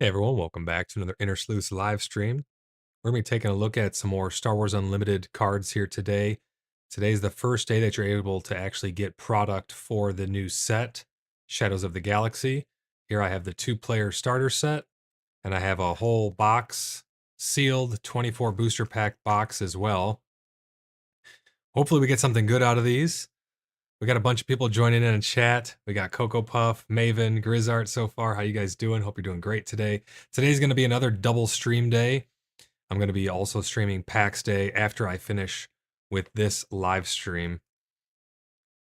Hey everyone, welcome back to another InterSleuths live stream. We're going to be taking a look at some more Star Wars Unlimited cards here today. Today's the first day that you're able to actually get product for the new set, Shadows of the Galaxy. Here I have the 2-player starter set, and I have a whole box, sealed 24 booster pack box as well. Hopefully we get something good out of these. We got a bunch of people joining in chat. We got Cocoa Puff, Maven, Grizzart so far. How you guys doing? Hope you're doing great today. Today's going to be another double stream day. I'm going to be also streaming PAX Day after I finish with this live stream.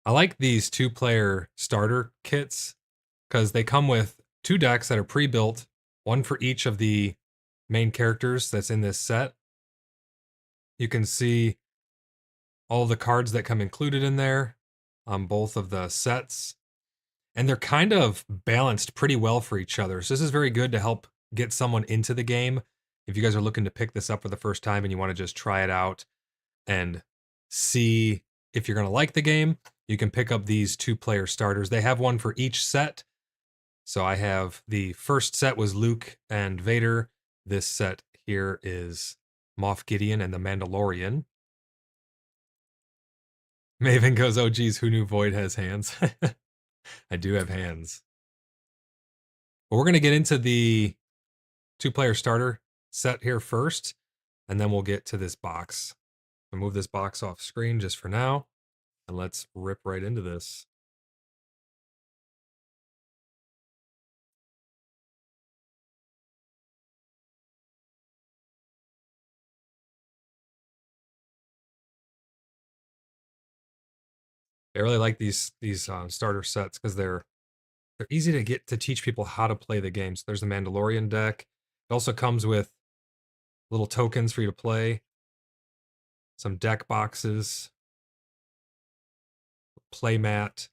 I like these 2-player starter kits because they come with 2 decks that are pre-built, one for each of the main characters that's in this set. You can see all the cards that come included in there on both of the sets. And they're kind of balanced pretty well for each other. So this is very good to help get someone into the game. If you guys are looking to pick this up for the first time and you want to just try it out and see if you're going to like the game, you can pick up these 2-player starters. They have one for each set. So I have the first set was Luke and Vader. This set here is Moff Gideon and the Mandalorian. Maven goes, oh geez, who knew Void has hands? I do have hands. But we're going to get into the 2-player starter set here first, and then we'll get to this box. I'll move this box off screen just for now, and let's rip right into this. I really like these starter sets because they're easy to get to teach people how to play the game. So there's the Mandalorian deck. It also comes with little tokens for you to play, some deck boxes, play mat,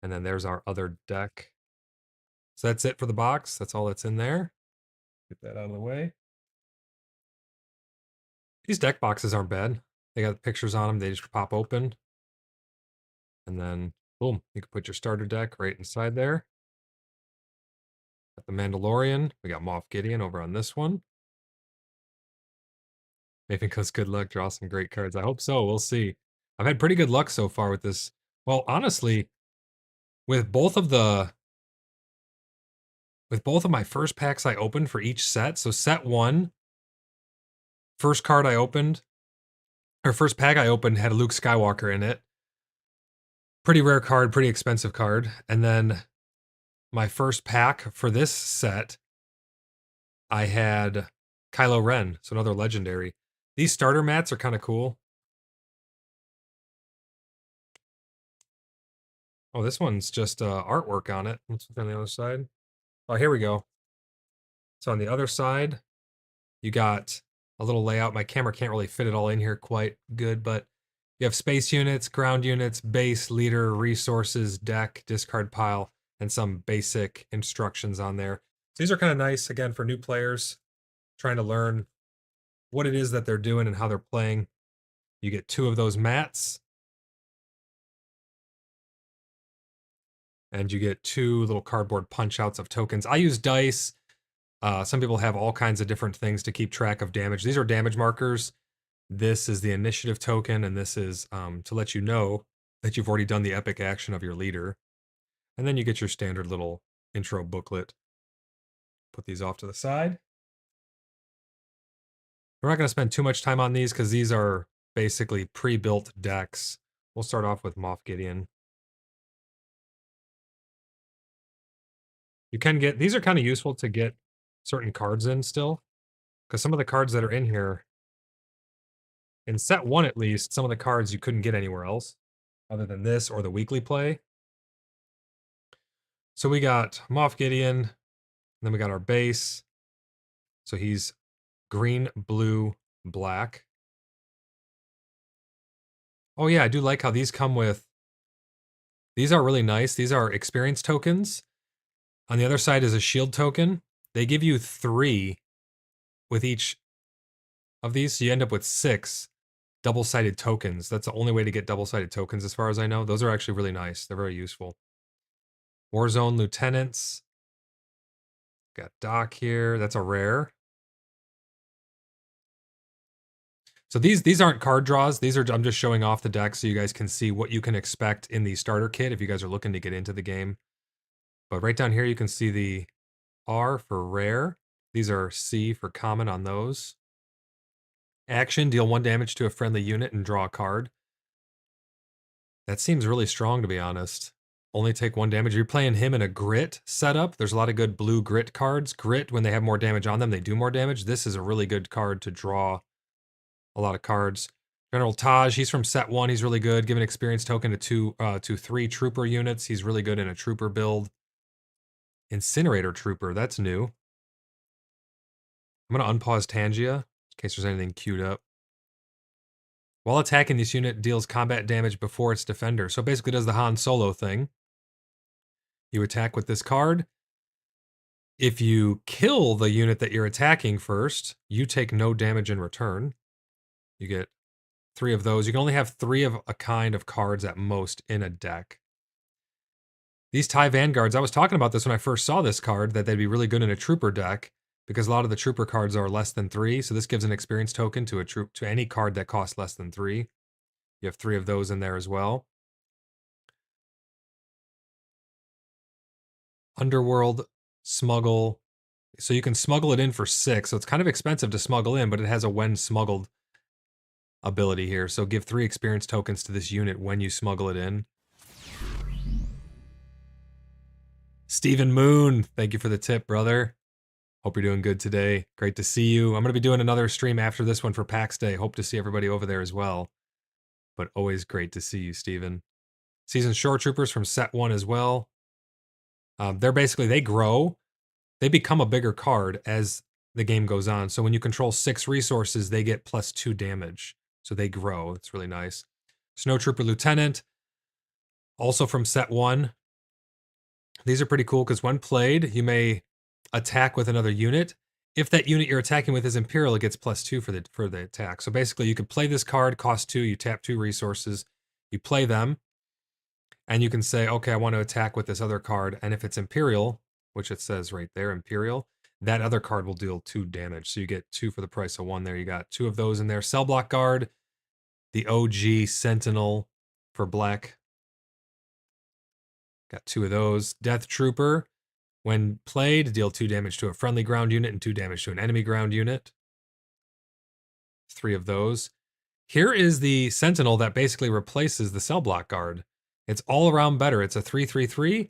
and then there's our other deck. So that's it for the box. That's all that's in there. Get that out of the way. These deck boxes aren't bad. They got pictures on them. They just pop open. And then, boom, you can put your starter deck right inside there. Got the Mandalorian. We got Moff Gideon over on this one. Nathan goes, good luck, draw some great cards. I hope so. We'll see. I've had pretty good luck so far with this. Well, honestly, with both of my first packs I opened for each set. So set 1, first card I opened, or first pack I opened had a Luke Skywalker in it. Pretty rare card, pretty expensive card. And then my first pack for this set, I had Kylo Ren, so another legendary. These starter mats are kind of cool. Oh, this one's just artwork on it. Let's look on the other side. Oh, here we go. So on the other side, you got a little layout. My camera can't really fit it all in here quite good, but you have space units, ground units, base, leader, resources, deck, discard pile, and some basic instructions on there. So these are kind of nice, again, for new players trying to learn what it is that they're doing and how they're playing. You get 2 of those mats. And you get 2 little cardboard punch outs of tokens. I use dice. Some people have all kinds of different things to keep track of damage. These are damage markers. This is the initiative token, and this is to let you know that you've already done the epic action of your leader. And then you get your standard little intro booklet. Put these off to the side. We're not going to spend too much time on these because these are basically pre-built decks. We'll start off with Moff Gideon. You can get, these are kind of useful to get certain cards in still, because some of the cards that are in here, in set 1 at least, some of the cards you couldn't get anywhere else other than this or the weekly play. So we got Moff Gideon, and then we got our base. So he's green, blue, black. Oh yeah, I do like how these come with, these are really nice. These are experience tokens. On the other side is a shield token. They give you 3 with each of these, so you end up with 6 double-sided tokens. That's the only way to get double-sided tokens as far as I know. Those are actually really nice. They're very useful. Warzone lieutenants. Got Doc here. That's a rare. So these aren't card draws. These are, I'm just showing off the deck so you guys can see what you can expect in the starter kit if you guys are looking to get into the game. But right down here you can see the R for rare. These are C for common on those. Action, deal 1 damage to a friendly unit and draw a card. That seems really strong, to be honest. Only take 1 damage. You're playing him in a grit setup. There's a lot of good blue grit cards. Grit, when they have more damage on them, they do more damage. This is a really good card to draw a lot of cards. General Taj, he's from set 1. He's really good. Give an experience token to 3 trooper units. He's really good in a trooper build. Incinerator Trooper, that's new. I'm going to unpause Tangia in case there's anything queued up. While attacking, this unit deals combat damage before its defender. So basically does the Han Solo thing. You attack with this card. If you kill the unit that you're attacking first, you take no damage in return. You get 3 of those. You can only have 3 of a kind of cards at most in a deck. These TIE Vanguards, I was talking about this when I first saw this card, that they'd be really good in a trooper deck, because a lot of the trooper cards are less than 3, so this gives an experience token to any card that costs less than 3. You have 3 of those in there as well. Underworld, smuggle. So you can smuggle it in for 6, so it's kind of expensive to smuggle in, but it has a when smuggled ability here. So give 3 experience tokens to this unit when you smuggle it in. Stephen Moon, thank you for the tip, brother. Hope you're doing good today. Great to see you. I'm going to be doing another stream after this one for PAX Day. Hope to see everybody over there as well. But always great to see you, Stephen. Seasoned Shore Troopers from set 1 as well. They grow. They become a bigger card as the game goes on. So when you control 6 resources, they get +2 damage. So they grow. It's really nice. Snow Trooper Lieutenant, also from set 1. These are pretty cool because when played, you may attack with another unit. If that unit you're attacking with is Imperial, it gets +2 for the attack. So basically, you could play this card, cost 2, you tap 2 resources, you play them, and you can say, okay, I want to attack with this other card, and if it's Imperial, which it says right there, Imperial, that other card will deal 2 damage. So you get 2 for the price of 1 there. You got 2 of those in there. Cell Block Guard, the OG Sentinel for black. Got 2 of those. Death Trooper, when played, deal 2 damage to a friendly ground unit and 2 damage to an enemy ground unit. 3 of those. Here is the Sentinel that basically replaces the Cell Block Guard. It's all around better. It's a 3/3/3,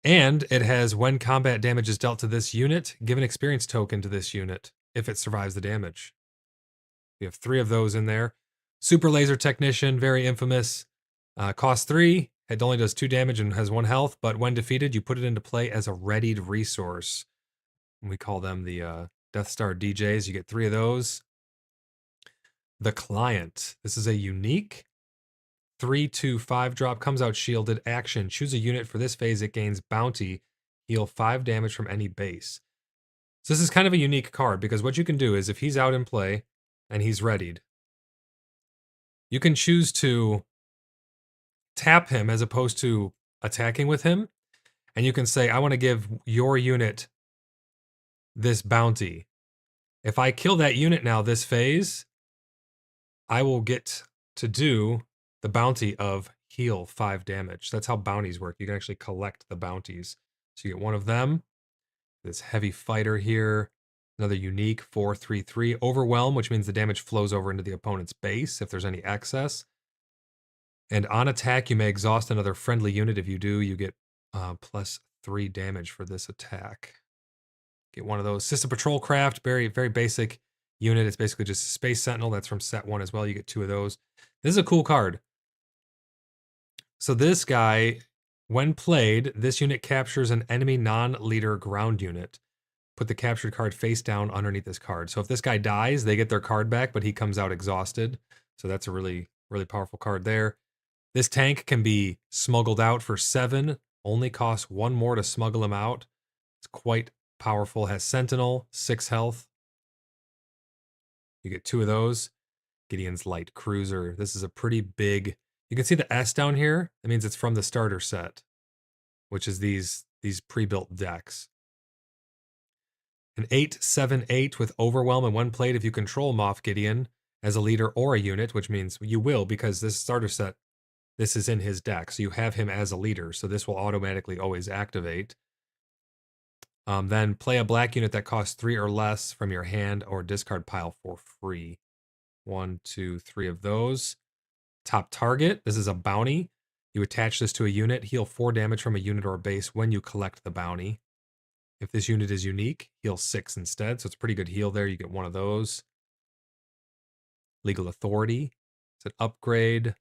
and it has when combat damage is dealt to this unit, give an experience token to this unit if it survives the damage. You have 3 of those in there. Super Laser Technician, very infamous. Cost 3. It only does 2 damage and has 1 health, but when defeated, you put it into play as a readied resource. We call them the Death Star DJs. You get 3 of those. The Client. This is a unique 3/2/5 drop. Comes out shielded. Action. Choose a unit for this phase. It gains bounty. Heal 5 damage from any base. So this is kind of a unique card because what you can do is if he's out in play and he's readied, you can choose to tap him as opposed to attacking with him. And you can say, I want to give your unit this bounty. If I kill that unit now this phase, I will get to do the bounty of heal 5 damage. That's how bounties work. You can actually collect the bounties. So you get 1 of them. This heavy fighter here. Another unique 4/3/3. Overwhelm, which means the damage flows over into the opponent's base if there's any excess. And on attack, you may exhaust another friendly unit. If you do, you get +3 damage for this attack. Get 1 of those. System Patrol Craft, very, very basic unit. It's basically just a Space Sentinel. That's from set 1 as well. You get 2 of those. This is a cool card. So this guy, when played, this unit captures an enemy non-leader ground unit. Put the captured card face down underneath this card. So if this guy dies, they get their card back, but he comes out exhausted. So that's a really, really powerful card there. This tank can be smuggled out for 7. Only costs 1 more to smuggle him out. It's quite powerful. Has Sentinel, 6 health. You get 2 of those. Gideon's Light Cruiser. This is a pretty big... You can see the S down here. That means it's from the starter set, which is these pre-built decks. An 8/7/8 with Overwhelm and 1 plate if you control Moff Gideon as a leader or a unit, which means you will because this starter set, this is in his deck. So you have him as a leader. So this will automatically always activate. Then play a black unit that costs 3 or less from your hand or discard pile for free. 1, 2, 3 of those. Top target, this is a bounty. You attach this to a unit, heal 4 damage from a unit or a base when you collect the bounty. If this unit is unique, heal 6 instead. So it's a pretty good heal there. You get one of those. Legal Authority. It's an upgrade.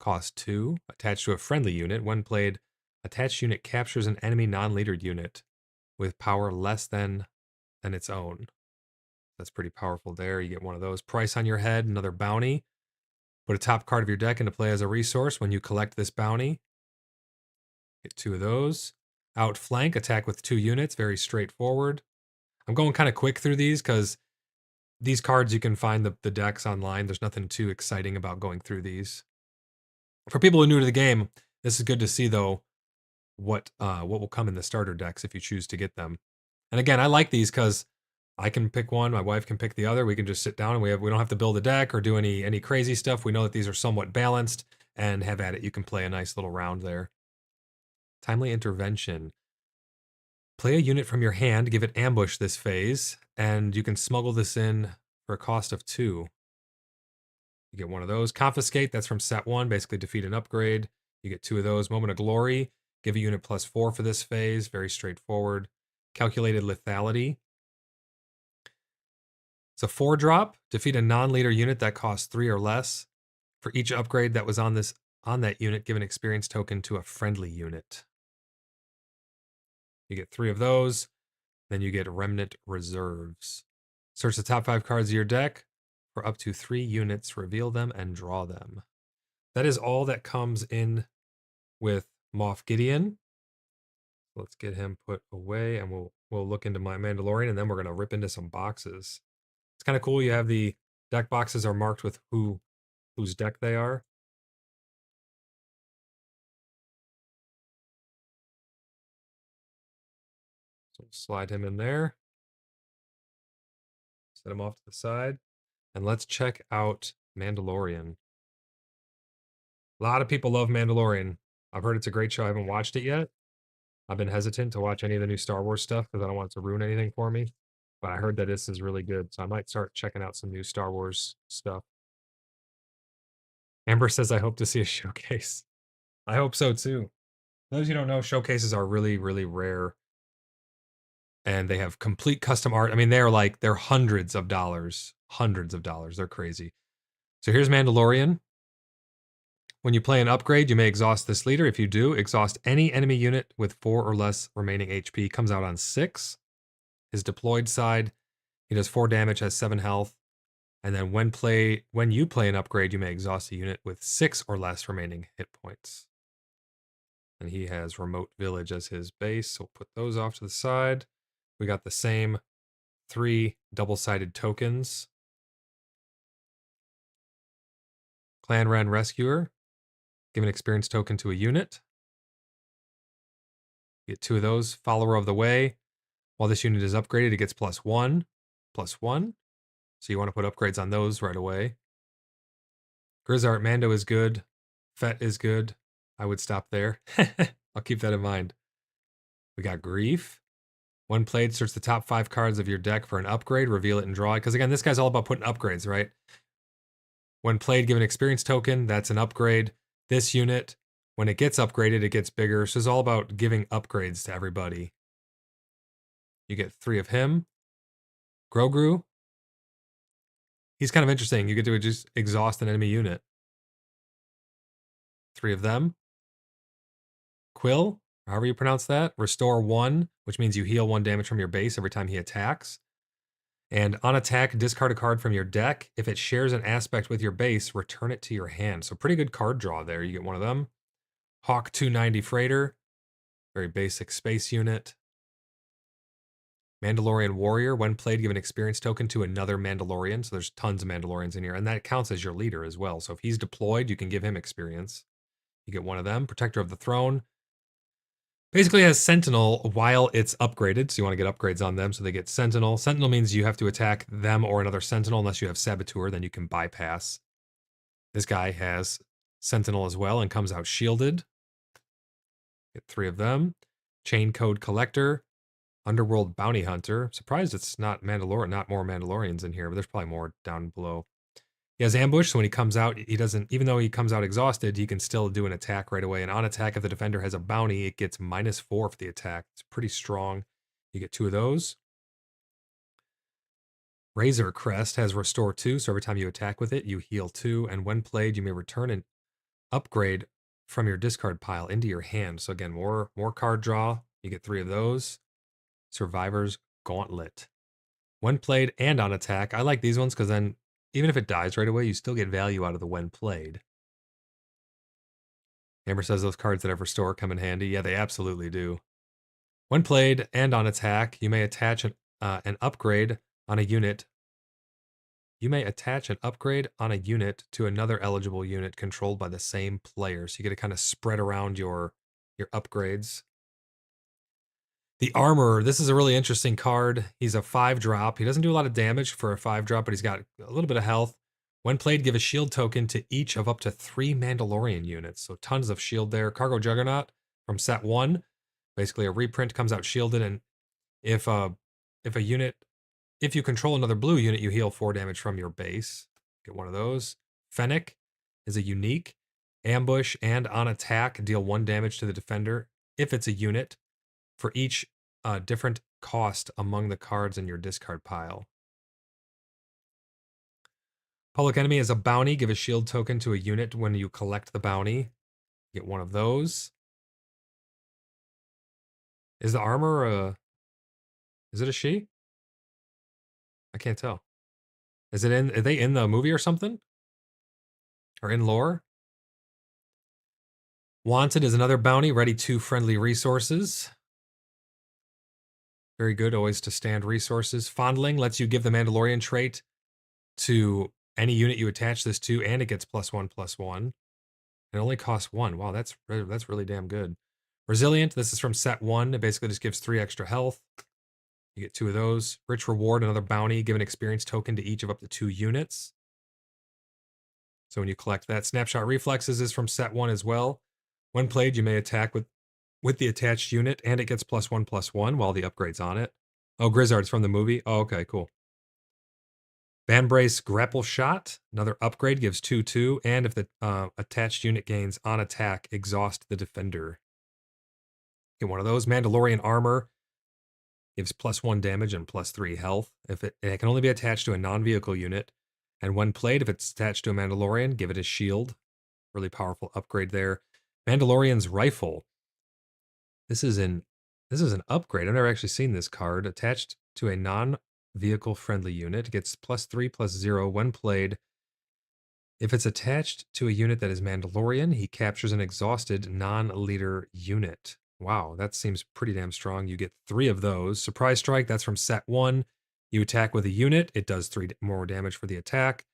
Cost 2. Attached to a friendly unit. When played, attached unit captures an enemy non-leader unit with power less than its own. That's pretty powerful there. You get one of those. Price on your head, another bounty. Put a top card of your deck into play as a resource when you collect this bounty. Get 2 of those. Outflank, attack with 2 units. Very straightforward. I'm going kind of quick through these because these cards you can find the decks online. There's nothing too exciting about going through these. For people who are new to the game, this is good to see though what will come in the starter decks if you choose to get them. And again, I like these because I can pick one, my wife can pick the other. We can just sit down and we don't have to build a deck or do any crazy stuff. We know that these are somewhat balanced and have at it. You can play a nice little round there. Timely Intervention. Play a unit from your hand, give it ambush this phase, and you can smuggle this in for a cost of 2. You get one of those. Confiscate, that's from set 1, basically defeat an upgrade. You get 2 of those. Moment of Glory, give a unit +4 for this phase, very straightforward. Calculated Lethality. It's a 4-drop, defeat a non-leader unit that costs 3 or less. For each upgrade that was on that unit, give an experience token to a friendly unit. You get 3 of those. Then you get Remnant Reserves. Search the top 5 cards of your deck for up to 3 units, reveal them, and draw them. That is all that comes in with Moff Gideon. Let's get him put away, and we'll look into my Mandalorian, and then we're going to rip into some boxes. It's kind of cool. You have the deck boxes are marked with whose deck they are. So we'll slide him in there. Set him off to the side. And let's check out Mandalorian. A lot of people love Mandalorian. I've heard it's a great show. I haven't watched it yet. I've been hesitant to watch any of the new Star Wars stuff because I don't want it to ruin anything for me. But I heard that this is really good, so I might start checking out some new Star Wars stuff. Amber says, I hope to see a showcase. I hope so too. Those who don't know, showcases are really, really rare. And they have complete custom art. I mean, they're hundreds of dollars. Hundreds of dollars. They're crazy. So here's Mandalorian. When you play an upgrade, you may exhaust this leader. If you do, exhaust any enemy unit with 4 or less remaining HP. Comes out on 6. His deployed side, he does 4 damage, has 7 health. And then when you play an upgrade, you may exhaust a unit with 6 or less remaining hit points. And he has Remote Village as his base, so we'll put those off to the side. We got the same 3 double-sided tokens. Clan Ren Rescuer. Give an experience token to a unit. You get 2 of those. Follower of the Way. While this unit is upgraded, it gets +1. +1. So you want to put upgrades on those right away. Grizzart Mando is good. Fett is good. I would stop there. I'll keep that in mind. We got Grief. When played, search the top 5 cards of your deck for an upgrade, reveal it, and draw it. Because again, this guy's all about putting upgrades, right? When played, give an experience token. That's an upgrade. This unit, when it gets upgraded, it gets bigger. So it's all about giving upgrades to everybody. You get 3 of him. Grogu. He's kind of interesting. You get to just exhaust an enemy unit. 3 of them. Quill, however you pronounce that. Restore 1, which means you heal 1 damage from your base every time he attacks. And on attack, discard a card from your deck. If it shares an aspect with your base, return it to your hand. So pretty good card draw there. You get one of them. Hawk 290 Freighter. Very basic space unit. Mandalorian Warrior. When played, give an experience token to another Mandalorian. So there's tons of Mandalorians in here. And that counts as your leader as well. So if he's deployed, you can give him experience. You get one of them. Protector of the Throne. Basically has Sentinel while it's upgraded, so you want to get upgrades on them, so they get Sentinel. Sentinel means you have to attack them or another Sentinel unless you have Saboteur, then you can bypass. This guy has Sentinel as well and comes out shielded. Get 3 of them. Chain Code Collector, Underworld Bounty Hunter. Surprised it's not not more Mandalorians in here, but there's probably more down below. He has ambush, so when he comes out, he doesn't, even though he comes out exhausted, he can still do an attack right away. And on attack, if the defender has a bounty, it gets -4 for the attack. It's pretty strong. You get 2 of those. Razor Crest has Restore 2, so every time you attack with it, you heal 2. And when played, you may return an upgrade from your discard pile into your hand. So again, more card draw. You get 3 of those. Survivor's Gauntlet. When played and on attack, I like these ones because then even if it dies right away, you still get value out of the when played. Amber says those cards that have Restore come in handy. Yeah, they absolutely do. When played and on attack, you may attach an upgrade on a unit. You may attach an upgrade on a unit to another eligible unit controlled by the same player. So you get to kind of spread around your upgrades. The Armorer, this is a really interesting card. He's a 5-drop. He doesn't do a lot of damage for a 5-drop, but he's got a little bit of health. When played, give a shield token to each of up to 3 Mandalorian units. So tons of shield there. Cargo Juggernaut from set 1. Basically a reprint, comes out shielded, and if you control another blue unit, you heal 4 damage from your base. Get 1 of those. Fennec is a unique. Ambush and on attack, deal 1 damage to the defender if it's a unit for each different cost among the cards in your discard pile. Public Enemy is a bounty. Give a shield token to a unit when you collect the bounty. Get 1 of those. Is the armor is it a she? I can't tell. Are they in the movie or something? Or in lore? Wanted is another bounty. Ready 2 friendly resources. Very good, always to stand resources. Fondling lets you give the Mandalorian trait to any unit you attach this to, and it gets +1/+1. It only costs 1. Wow, that's really damn good. Resilient, this is from set 1. It basically just gives 3 extra health. You get 2 of those. Rich Reward, another bounty. Give an experience token to each of up to 2 units. So when you collect that. Snapshot Reflexes is from set 1 as well. When played, you may attack with the attached unit, and it gets +1/+1 while the upgrade's on it. Oh, Grizzard's from the movie? Oh, okay, cool. Banbrace Grapple Shot, another upgrade, gives 2/2, and if the attached unit gains on attack, exhaust the defender. Get 1 of those. Mandalorian Armor gives +1 damage and +3 health. It can only be attached to a non-vehicle unit, and when played, if it's attached to a Mandalorian, give it a shield. Really powerful upgrade there. Mandalorian's Rifle. This is an upgrade. I've never actually seen this card. Attached to a non-vehicle friendly unit, gets +3/+0 when played. If it's attached to a unit that is Mandalorian, he captures an exhausted non-leader unit. Wow, that seems pretty damn strong. You get 3 of those. Surprise Strike, that's from set 1. You attack with a unit. It does 3 more damage for the attack.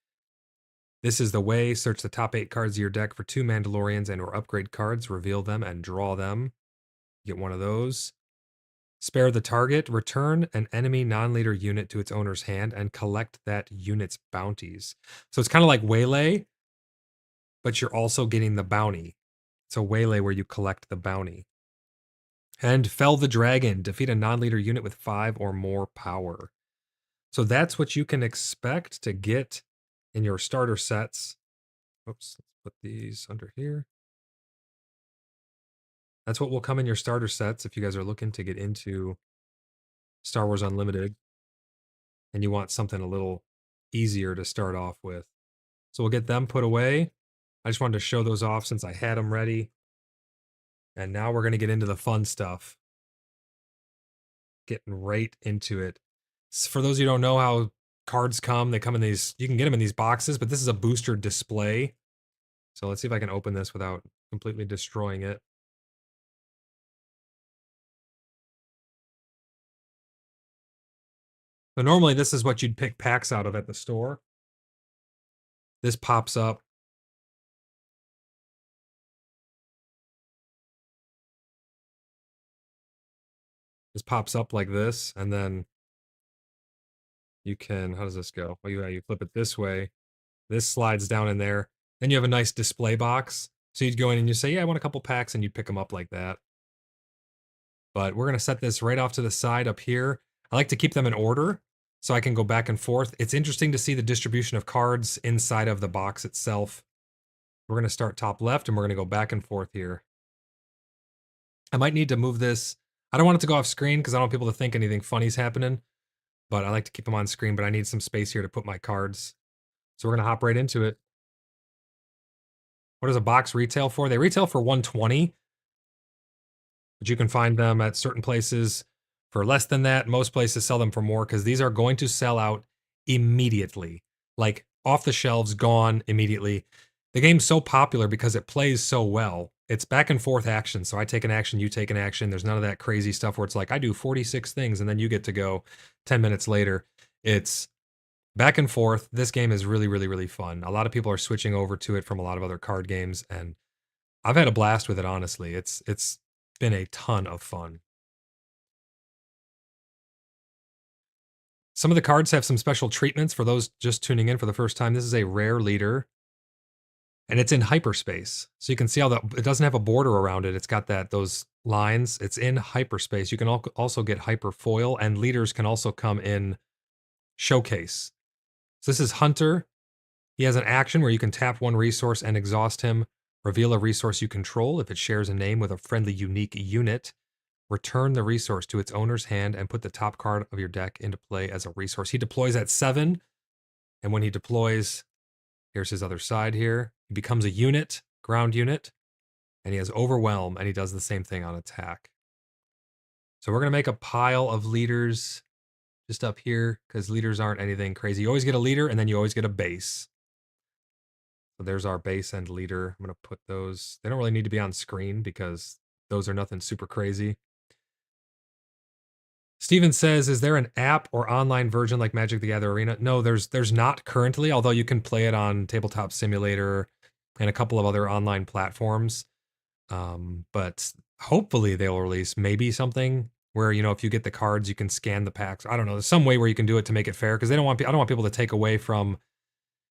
This is the way. Search the top 8 cards of your deck for 2 Mandalorians and or upgrade cards. Reveal them and draw them. Get 1 of those. Spare the target. Return an enemy non-leader unit to its owner's hand and collect that unit's bounties. So it's kind of like Waylay, but you're also getting the bounty. So Waylay where you collect the bounty. And Fell the Dragon. Defeat a non-leader unit with 5 or more power. So that's what you can expect to get in your starter sets. Oops, let's put these under here. That's what will come in your starter sets if you guys are looking to get into Star Wars Unlimited and you want something a little easier to start off with. So we'll get them put away. I just wanted to show those off since I had them ready. And now we're going to get into the fun stuff. Getting right into it. For those of you who don't know how cards come, they come in these, you can get them in these boxes, but this is a booster display. So let's see if I can open this without completely destroying it. So normally this is what you'd pick packs out of at the store. This pops up. Just pops up like this, and then you can, how does this go? Well, you flip it this way. This slides down in there. Then you have a nice display box. So you'd go in and you say, yeah, I want a couple packs, and you'd pick them up like that. But we're going to set this right off to the side up here. I like to keep them in order so I can go back and forth. It's interesting to see the distribution of cards inside of the box itself. We're going to start top left, and we're going to go back and forth here. I might need to move this. I don't want it to go off screen because I don't want people to think anything funny's happening. But I like to keep them on screen, but I need some space here to put my cards. So we're going to hop right into it. What does a box retail for? They retail for $120, but you can find them at certain places for less than that. Most places sell them for more because these are going to sell out immediately. Like off the shelves, gone immediately. The game's so popular because it plays so well. It's back and forth action. So I take an action, you take an action. There's none of that crazy stuff where it's like, I do 46 things and then you get to go 10 minutes later. It's back and forth. This game is really, really, really fun. A lot of people are switching over to it from a lot of other card games, and I've had a blast with it, honestly. It's been a ton of fun. Some of the cards have some special treatments for those just tuning in for the first time. This is a rare leader, and it's in hyperspace. So you can see how it doesn't have a border around it. It's got those lines. It's in hyperspace. You can also get hyper foil, and leaders can also come in showcase. So this is Hunter. He has an action where you can tap one resource and exhaust him. Reveal a resource you control. If it shares a name with a friendly unique unit, return the resource to its owner's hand and put the top card of your deck into play as a resource. He deploys at 7, and when he deploys, here's his other side here. He becomes a unit, ground unit, and he has Overwhelm, and he does the same thing on attack. So we're going to make a pile of leaders just up here because leaders aren't anything crazy. You always get a leader, and then you always get a base. So there's our base and leader. I'm going to put those. They don't really need to be on screen because those are nothing super crazy. Steven says, is there an app or online version like Magic the Gathering Arena? No, there's not currently, although you can play it on Tabletop Simulator and a couple of other online platforms. But hopefully they'll release maybe something where, if you get the cards, you can scan the packs. I don't know. There's some way where you can do it to make it fair because I don't want people to take away from,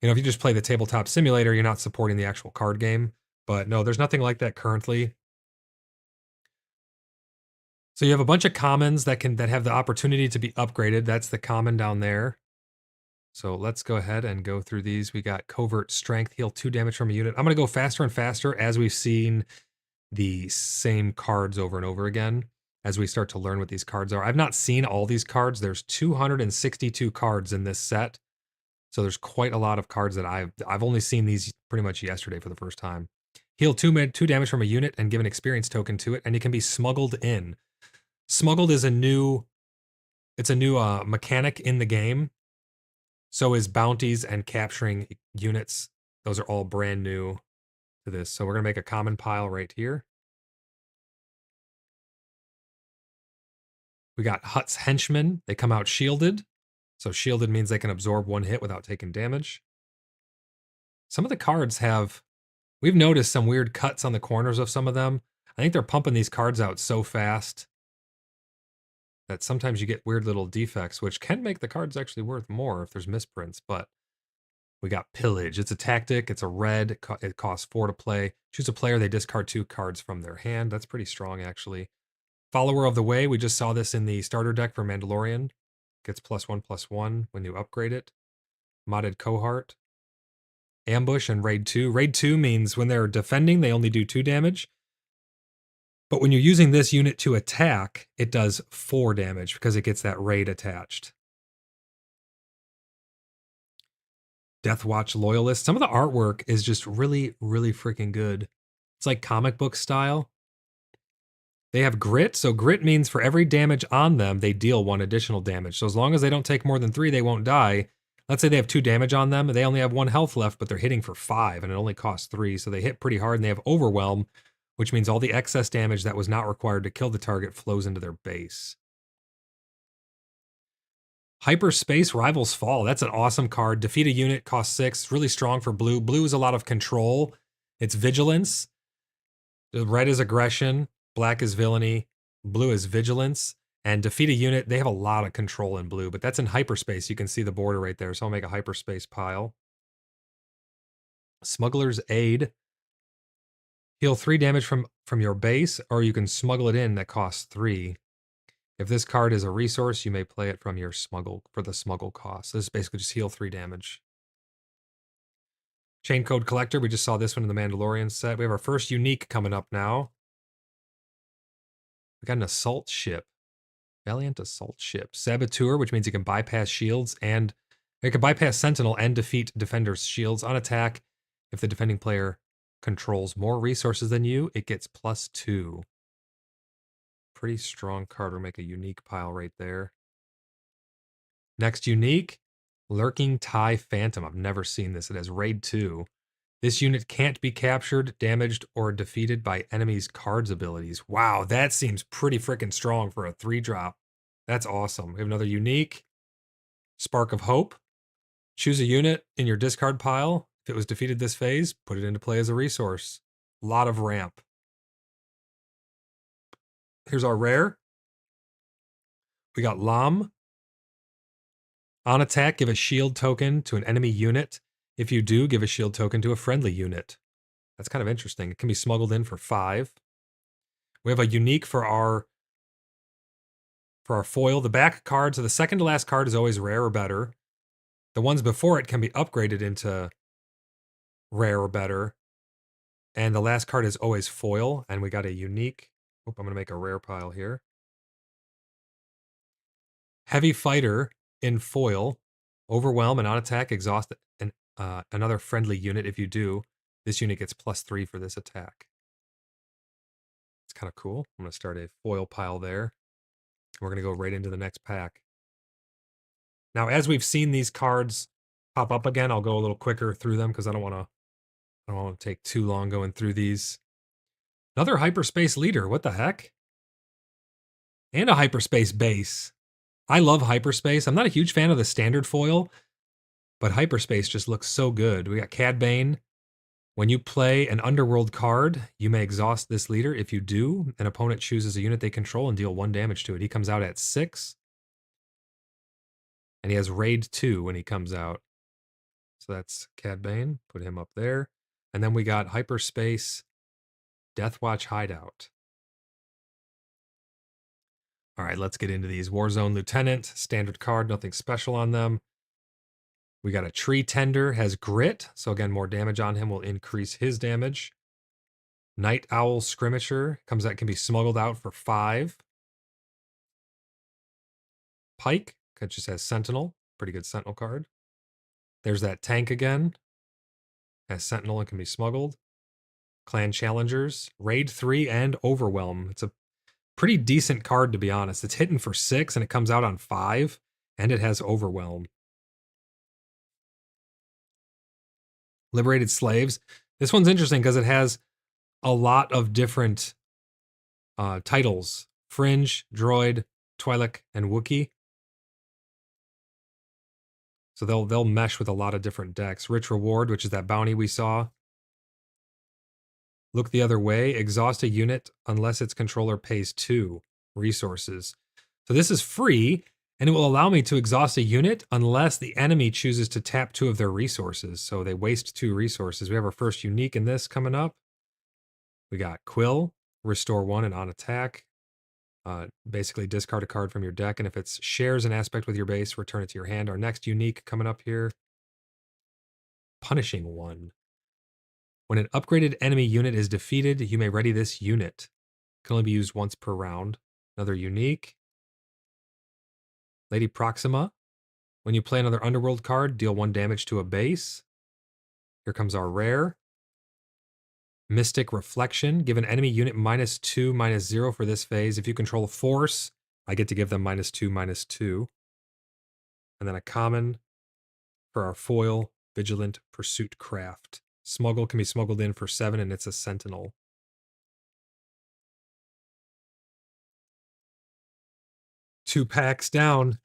if you just play the Tabletop Simulator, you're not supporting the actual card game. But no, there's nothing like that currently. So you have a bunch of commons that have the opportunity to be upgraded. That's the common down there. So let's go ahead and go through these. We got Covert Strength, heal 2 damage from a unit. I'm going to go faster and faster as we've seen the same cards over and over again as we start to learn what these cards are. I've not seen all these cards. There's 262 cards in this set. So there's quite a lot of cards that I've only seen these pretty much yesterday for the first time. Heal 2 damage from a unit and give an experience token to it, and it can be smuggled in. Smuggled is a new mechanic in the game. So is bounties and capturing units. Those are all brand new to this. So we're going to make a common pile right here. We got Hut's Henchmen. They come out shielded. So shielded means they can absorb 1 hit without taking damage. Some of the cards we've noticed some weird cuts on the corners of some of them. I think they're pumping these cards out so fast that sometimes you get weird little defects, which can make the cards actually worth more if there's misprints. But we got Pillage. It's a tactic. It's a red. It costs 4 to play. Choose a player. They discard 2 cards from their hand. That's pretty strong, actually. Follower of the Way. We just saw this in the starter deck for Mandalorian. Gets +1/+1 when you upgrade it. Modded Cohort. Ambush and Raid 2. Raid 2 means when they're defending, they only do 2 damage. But when you're using this unit to attack, it does 4 damage because it gets that raid attached. Deathwatch Loyalist. Some of the artwork is just really, really freaking good. It's like comic book style. They have Grit. So Grit means for every damage on them, they deal 1 additional damage. So as long as they don't take more than 3, they won't die. Let's say they have 2 damage on them. They only have 1 health left, but they're hitting for 5, and it only costs 3. So they hit pretty hard, and they have Overwhelm, which means all the excess damage that was not required to kill the target flows into their base. Hyperspace Rivals Fall. That's an awesome card. Defeat a unit, costs 6. Really strong for blue. Blue is a lot of control. It's vigilance. The red is aggression. Black is villainy. Blue is vigilance. And defeat a unit, they have a lot of control in blue, but that's in hyperspace. You can see the border right there. So I'll make a hyperspace pile. Smuggler's Aid. Heal 3 damage from your base, or you can smuggle it in that costs 3. If this card is a resource, you may play it from your smuggle for the smuggle cost. This is basically just heal 3 damage. Chain Code Collector, we just saw this one in the Mandalorian set. We have our first unique coming up now. We got an assault ship. Valiant assault ship. Saboteur, which means you can bypass shields and you can bypass Sentinel and defeat defender's shields on attack. If the defending player controls more resources than you, it gets +2. Pretty strong card. We'll make a unique pile right there. Next unique, Lurking TIE Phantom. I've never seen this. It has Raid 2. This unit can't be captured, damaged, or defeated by enemies' cards abilities. Wow, that seems pretty freaking strong for a 3-drop. That's awesome. We have another unique, Spark of Hope. Choose a unit in your discard pile. If it was defeated this phase, put it into play as a resource. A lot of ramp. Here's our rare. We got Lam. On attack, give a shield token to an enemy unit. If you do, give a shield token to a friendly unit. That's kind of interesting. It can be smuggled in for 5. We have a unique for our foil. The back card, so the second to last card is always rare or better. The ones before it can be upgraded into rare or better. And the last card is always foil. And we got a unique. I'm going to make a rare pile here. Heavy Fighter in foil. Overwhelm and on attack, exhaust another friendly unit. If you do, this unit gets +3 for this attack. It's kind of cool. I'm going to start a foil pile there. We're going to go right into the next pack. Now, as we've seen these cards pop up again, I'll go a little quicker through them because I don't want to take too long going through these. Another hyperspace leader. What the heck? And a hyperspace base. I love hyperspace. I'm not a huge fan of the standard foil, but hyperspace just looks so good. We got Cad Bane. When you play an underworld card, you may exhaust this leader. If you do, an opponent chooses a unit they control and deal 1 damage to it. He comes out at 6. And he has Raid 2 when he comes out. So that's Cad Bane. Put him up there. And then we got Hyperspace Deathwatch Hideout. All right, let's get into these. Warzone Lieutenant, standard card, nothing special on them. We got a Tree Tender, has Grit. So again, more damage on him will increase his damage. Night Owl Skirmisher comes out, can be smuggled out for 5. Pike, that just has Sentinel. Pretty good Sentinel card. There's that tank again. Has Sentinel and can be smuggled. Clan Challengers, Raid 3 and Overwhelm. It's a pretty decent card, to be honest. It's hitting for 6 and it comes out on 5, and it has Overwhelm. Liberated Slaves. This one's interesting because it has a lot of different titles. Fringe, Droid, Twi'lek, and Wookiee. So they'll mesh with a lot of different decks. Rich Reward, which is that bounty we saw. Look the other way. Exhaust a unit unless its controller pays 2 resources. So this is free, and it will allow me to exhaust a unit unless the enemy chooses to tap 2 of their resources. So they waste 2 resources. We have our first unique in this coming up. We got Quill, restore 1 and on attack. Basically discard a card from your deck, and if it shares an aspect with your base, return it to your hand. Our next unique coming up here. Punishing 1. When an upgraded enemy unit is defeated, you may ready this unit. It can only be used once per round. Another unique. Lady Proxima. When you play another Underworld card, deal 1 damage to a base. Here comes our rare. Mystic Reflection. Give an enemy unit -2, -0 for this phase. If you control Force, I get to give them -2, -2. And then a common for our foil, Vigilant Pursuit Craft. Smuggle can be smuggled in for 7, and it's a Sentinel. Two packs down.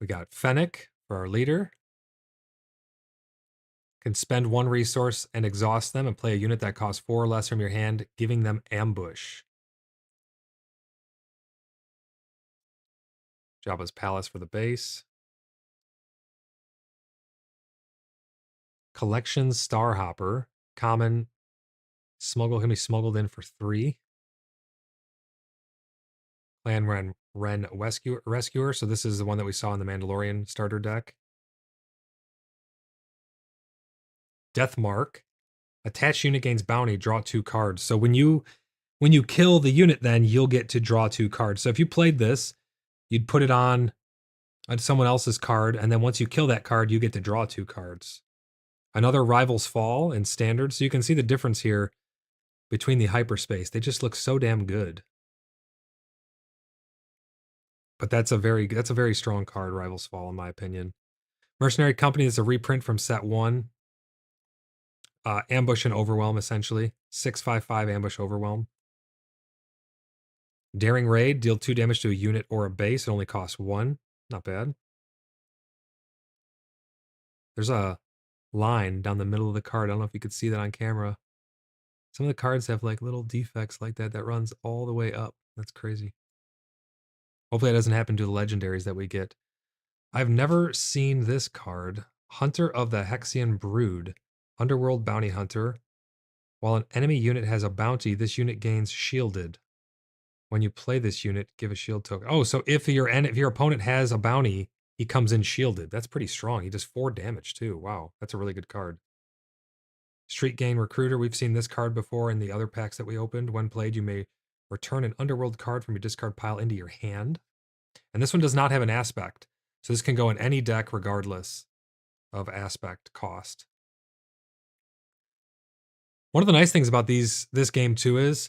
We got Fennec for our leader. Can spend 1 resource and exhaust them and play a unit that costs 4 or less from your hand, giving them ambush. Jabba's Palace for the base. Collections Starhopper. Common. Smuggle can be smuggled in for 3. Clan Ren Rescuer. So this is the one that we saw in the Mandalorian starter deck. Death Mark. Attached unit gains bounty, draw 2 cards. So when you kill the unit, then you'll get to draw 2 cards. So if you played this, you'd put it on someone else's card, and then once you kill that card, you get to draw 2 cards. Another Rival's Fall in Standard. So you can see the difference here between the hyperspace. They just look so damn good. But that's a very strong card, Rival's Fall, in my opinion. Mercenary Company is a reprint from set 1. Ambush and Overwhelm, essentially. 6/5/5 Ambush Overwhelm. Daring Raid, deal 2 damage to a unit or a base. It only costs 1. Not bad. There's a line down the middle of the card. I don't know if you could see that on camera. Some of the cards have like little defects like that runs all the way up. That's crazy. Hopefully that doesn't happen to the legendaries that we get. I've never seen this card. Hunter of the Hexian Brood. Underworld Bounty Hunter. While an enemy unit has a bounty, this unit gains shielded. When you play this unit, give a shield token. Oh, so if your opponent has a bounty, he comes in shielded. That's pretty strong. He does 4 damage too. Wow, that's a really good card. Street Gain Recruiter. We've seen this card before in the other packs that we opened. When played, you may return an Underworld card from your discard pile into your hand. And this one does not have an aspect. So this can go in any deck regardless of aspect cost. One of the nice things about this game too is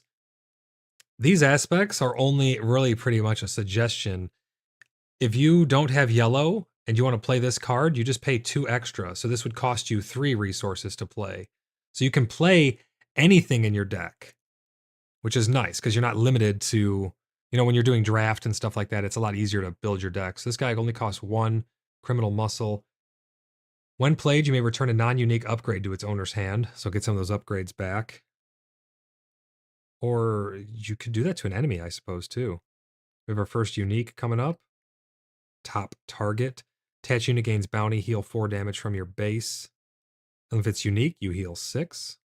these aspects are only really pretty much a suggestion. If you don't have yellow and you want to play this card, you just pay 2 extra. So this would cost you 3 resources to play. So you can play anything in your deck, which is nice because you're not limited to, when you're doing draft and stuff like that, it's a lot easier to build your deck. So this guy only costs 1 Criminal Muscle. When played, you may return a non-unique upgrade to its owner's hand. So get some of those upgrades back. Or you could do that to an enemy, I suppose, too. We have our first unique coming up. Top Target. Attach unit gains bounty, heal 4 damage from your base. And if it's unique, you heal 6.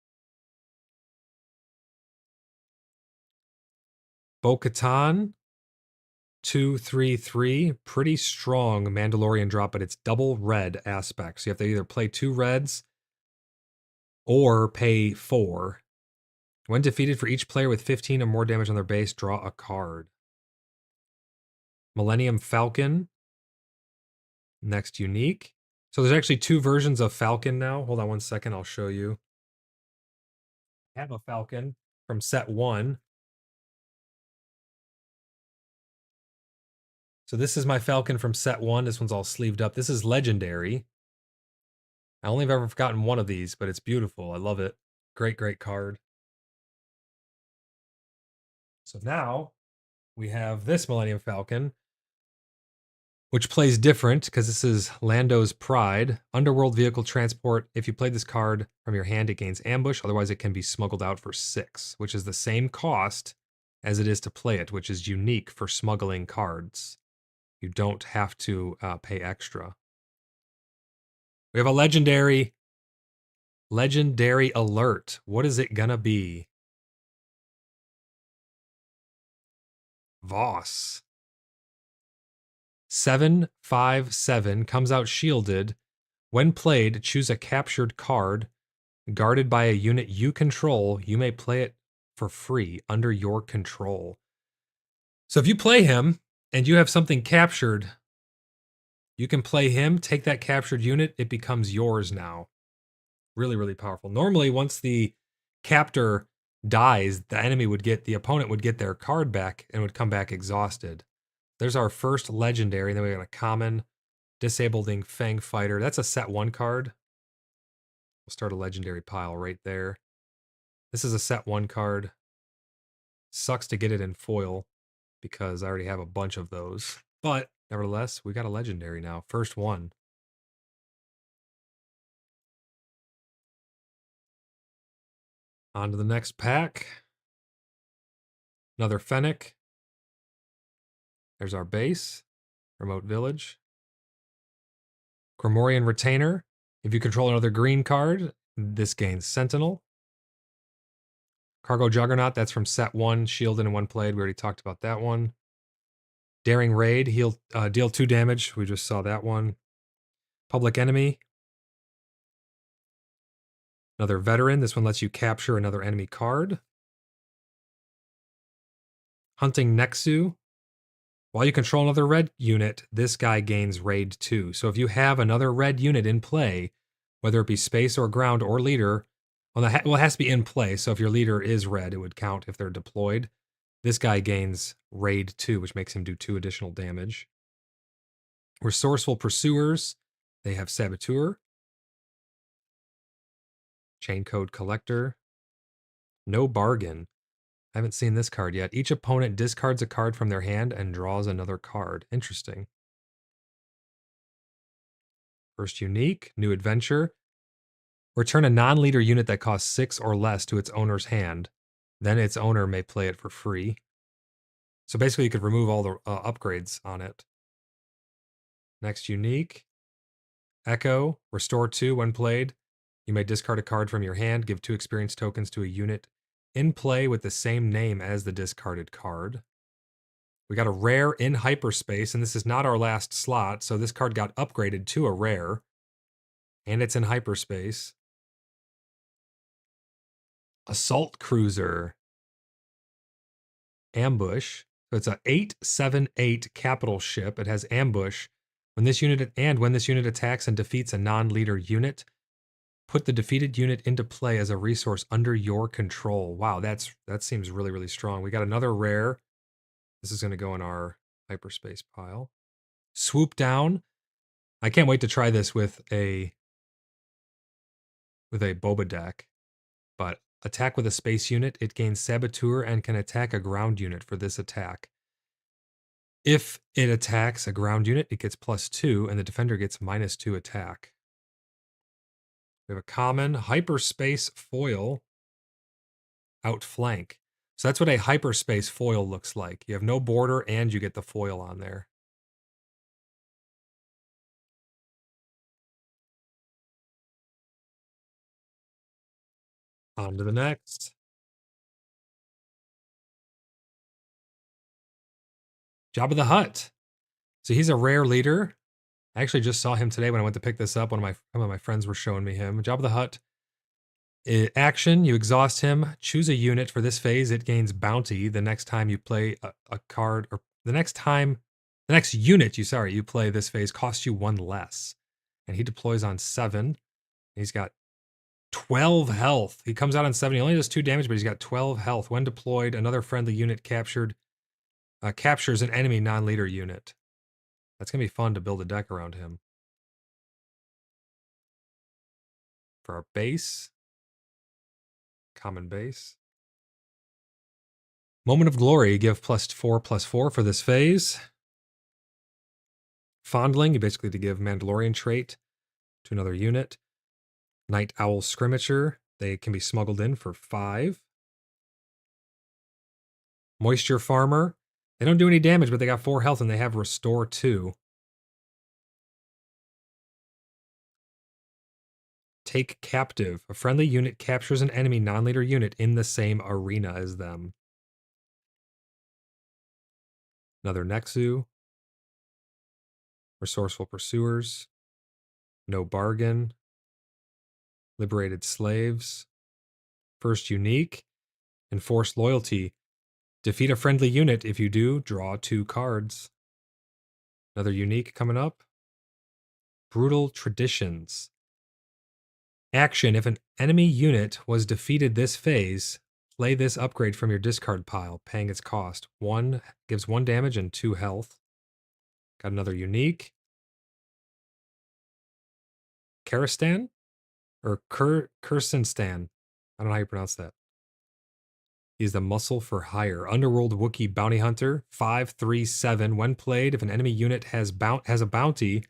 Bo-Katan. 2/3/3. Pretty strong Mandalorian drop, but it's double red aspect. So you have to either play 2 reds or pay 4. When defeated, for each player with 15 or more damage on their base, draw a card. Millennium Falcon. Next unique. So there's actually 2 versions of Falcon now. Hold on one second, I'll show you. I have a Falcon from set 1. So this is my Falcon from set 1. This one's all sleeved up. This is legendary. I only have ever gotten one of these, but it's beautiful. I love it. Great, great card. So now we have this Millennium Falcon, which plays different because this is Lando's Pride. Underworld Vehicle Transport. If you play this card from your hand, it gains ambush. Otherwise, it can be smuggled out for 6, which is the same cost as it is to play it, which is unique for smuggling cards. You don't have to pay extra. We have a legendary alert. What is it gonna be? Voss. 7/5/7 comes out shielded. When played, choose a captured card guarded by a unit you control. You may play it for free under your control. So if you play him and you have something captured, you can play him, take that captured unit, it becomes yours now. Really, really powerful. Normally, once the captor dies, the opponent would get their card back and would come back exhausted. There's our first legendary. Then we got a common, disabling Fang Fighter. That's a set 1 card. We'll start a legendary pile right there. This is a set 1 card. Sucks to get it in foil because I already have a bunch of those. But nevertheless, we got a legendary now. First one. On to the next pack. Another Fennec. There's our base. Remote Village. Grimorian Retainer. If you control another green card, this gains Sentinel. Cargo Juggernaut, that's from set 1, shielded and 1 played. We already talked about that one. Daring Raid, deal 2 damage. We just saw that one. Public Enemy. Another Veteran. This one lets you capture another enemy card. Hunting Nexu. While you control another red unit, this guy gains Raid 2. So if you have another red unit in play, whether it be space or ground or leader, well, it has to be in play. So if your leader is red, it would count if they're deployed. This guy gains Raid 2, which makes him do 2 additional damage. Resourceful Pursuers. They have Saboteur. Chain Code Collector. No Bargain. I haven't seen this card yet. Each opponent discards a card from their hand and draws another card. Interesting. First unique, New Adventure. Return a non-leader unit that costs 6 or less to its owner's hand. Then its owner may play it for free. So basically you could remove all the upgrades on it. Next unique, Echo. Restore 2 when played. You may discard a card from your hand, give 2 experience tokens to a unit in play with the same name as the discarded card. We got a rare in hyperspace, and this is not our last slot, so this card got upgraded to a rare, and it's in hyperspace. Assault Cruiser. Ambush. So it's a 8/7/8 capital ship. It ambush. When this unit attacks and defeats a non-leader unit, put the defeated unit into play as a resource under your control. Wow, that seems really, really strong. We got another rare. This is going to go in our hyperspace pile. Swoop Down. I can't wait to try this with a Boba deck. But attack with a space unit. It gains Saboteur and can attack a ground unit for this attack. If it attacks a ground unit, it gets +2, and the defender gets -2 attack. We have a common hyperspace foil, Outflank. So that's what a hyperspace foil looks like. You have no border and you get the foil on there. On to the next. Jabba the Hutt. So he's a rare leader. I actually just saw him today when I went to pick this up. Some of my friends were showing me him. Jabba the Hutt. Action, you exhaust him, choose a unit for this phase, it gains bounty the next time you play a card, or the next unit you play this phase costs you 1 less. And he deploys on 7. He's got 12 health. He comes out on 7. He only does 2 damage, but he's got 12 health. When deployed, another friendly unit captures an enemy non-leader unit. That's going to be fun to build a deck around him. For our base, common base. Moment of Glory, give +4/+4 for this phase. Fondling, you basically to give Mandalorian trait to another unit. Night Owl Scrimmager, they can be smuggled in for 5. Moisture Farmer, they don't do any damage, but they got 4 health and they have Restore 2. Take Captive, a friendly unit captures an enemy non-leader unit in the same arena as them. Another Nexu. Resourceful Pursuers. No Bargain. Liberated Slaves. First unique. Enforced Loyalty. Defeat a friendly unit. If you do, draw 2 cards. Another unique coming up. Brutal Traditions. Action, if an enemy unit was defeated this phase, play this upgrade from your discard pile, paying its cost. 1 gives 1 damage and 2 health. Got another unique. Karistan? Or Kirstenstan. I don't know how you pronounce that. He's the Muscle for Hire. Underworld Wookiee Bounty Hunter. 5/3/7. When played, if an enemy unit has a bounty,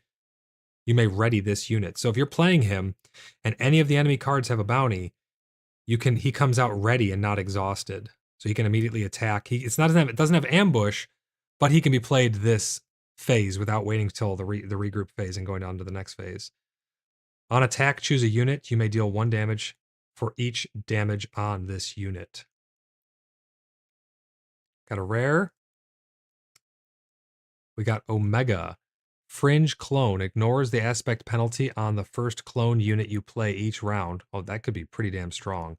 you may ready this unit. So if you're playing him, and any of the enemy cards have a bounty, he comes out ready and not exhausted. So he can immediately attack. It doesn't have ambush, but he can be played this phase without waiting till the regroup phase and going on to the next phase. On attack, choose a unit. You may deal 1 damage for each damage on this unit. Got a rare. We got Omega. Fringe Clone ignores the aspect penalty on the first clone unit you play each round. Oh, that could be pretty damn strong.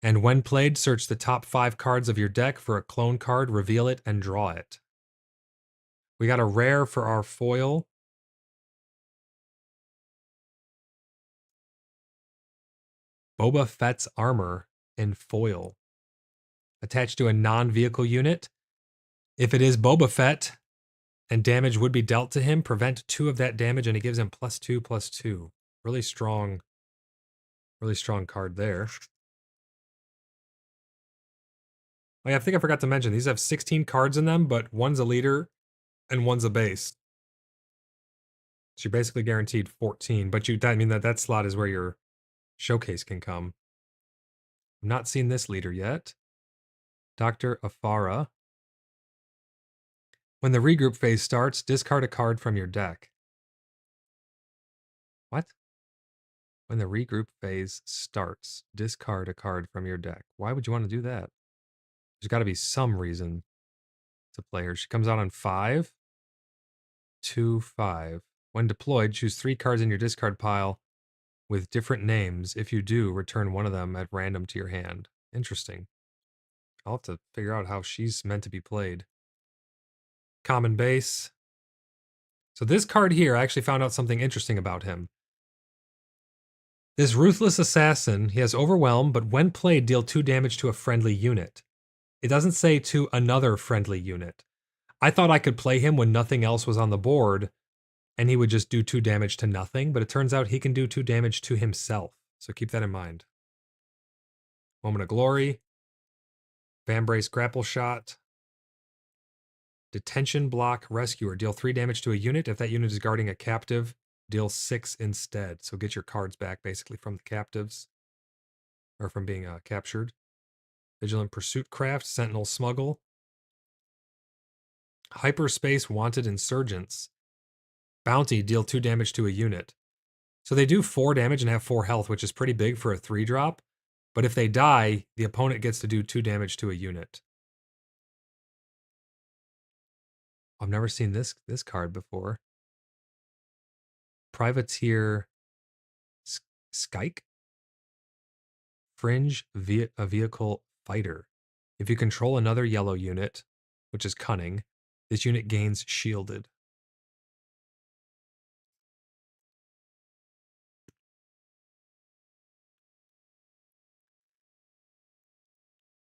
And when played, search the top 5 cards of your deck for a clone card, reveal it, and draw it. We got a rare for our foil. Boba Fett's armor in foil. Attached to a non-vehicle unit. If it is Boba Fett and damage would be dealt to him, prevent 2 of that damage and it gives him +2/+2. Really strong card there. Oh yeah, I think I forgot to mention, these have 16 cards in them, but one's a leader and one's a base. So you're basically guaranteed 14, but I mean that slot is where your showcase can come. I'm not seeing this leader yet. Dr. Afara. When the regroup phase starts, discard a card from your deck. What? When the regroup phase starts, discard a card from your deck. Why would you want to do that? There's got to be some reason to play her. She comes out on 5. 2, 5. When deployed, choose 3 cards in your discard pile with different names. If you do, return one of them at random to your hand. Interesting. I'll have to figure out how she's meant to be played. Common base. So this card here, I actually found out something interesting about him. This Ruthless Assassin, he has Overwhelm, but when played, deal 2 damage to a friendly unit. It doesn't say to another friendly unit. I thought I could play him when nothing else was on the board, and he would just do 2 damage to nothing, but it turns out he can do 2 damage to himself. So keep that in mind. Moment of Glory. Vambrace Grapple Shot. Detention Block Rescuer. Deal 3 damage to a unit. If that unit is guarding a captive, deal 6 instead. So get your cards back basically from the captives, or from being captured. Vigilant Pursuit Craft. Sentinel Smuggle. Hyperspace Wanted Insurgents. Bounty. Deal 2 damage to a unit. So they do 4 damage and have 4 health, which is pretty big for a 3-drop. But if they die, the opponent gets to do 2 damage to a unit. I've never seen this card before. Privateer Skyke? Fringe a vehicle fighter. If you control another yellow unit, which is cunning, this unit gains shielded.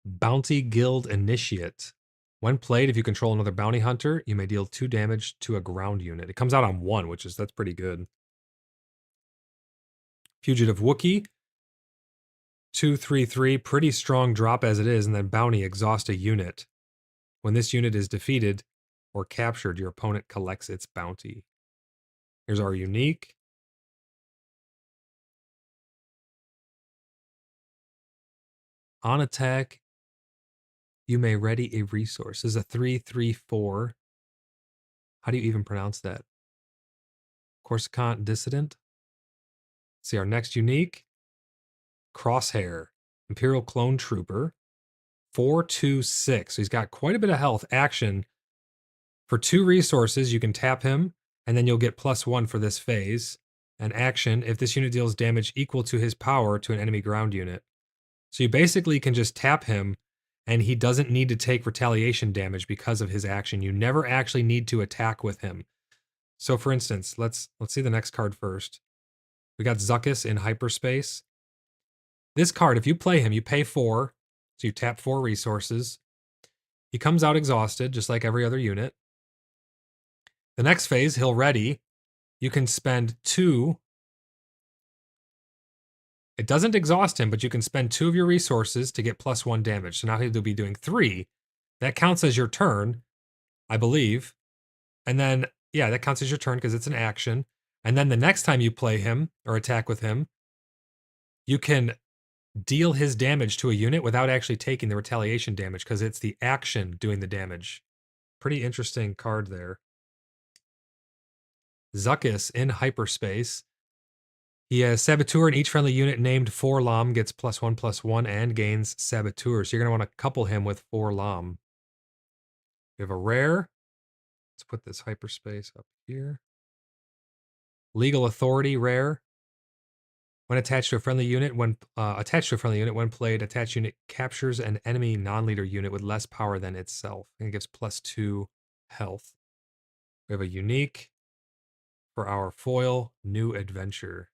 Bounty Guild Initiate. When played, if you control another bounty hunter, you may deal 2 damage to a ground unit. It comes out on 1, that's pretty good. Fugitive Wookiee. 2/3/3, pretty strong drop as it is, and then bounty, exhaust a unit. When this unit is defeated or captured, your opponent collects its bounty. Here's our unique. On attack, you may ready a resource. This is a 3/3/4. How do you even pronounce that? Coruscant Dissident. See our next unique. Crosshair. Imperial Clone Trooper. 4/2/6. So he's got quite a bit of health. Action. For 2 resources, you can tap him, and then you'll get +1 for this phase. And action, if this unit deals damage equal to his power to an enemy ground unit. So you basically can just tap him, and he doesn't need to take retaliation damage because of his action. You never actually need to attack with him. So for instance, let's see the next card first. We got Zuckuss in hyperspace. This card, if you play him, you pay 4, so you tap 4 resources. He comes out exhausted, just like every other unit. The next phase, he'll ready. You can spend 2. It doesn't exhaust him, but you can spend 2 of your resources to get +1 damage. So now he'll be doing 3. That counts as your turn, I believe. And then, yeah, that counts as your turn because it's an action. And then the next time you play him or attack with him, you can deal his damage to a unit without actually taking the retaliation damage because it's the action doing the damage. Pretty interesting card there. Zuckuss in hyperspace. He has Saboteur, and each friendly unit named Forlam gets +1/+1 and gains Saboteur. So you're going to want to couple him with Forlam. We have a rare. Let's put this hyperspace up here. Legal Authority rare. When attached to a friendly unit, when played, attached unit captures an enemy non-leader unit with less power than itself, and it gives +2 health. We have a unique for our foil, New Adventure.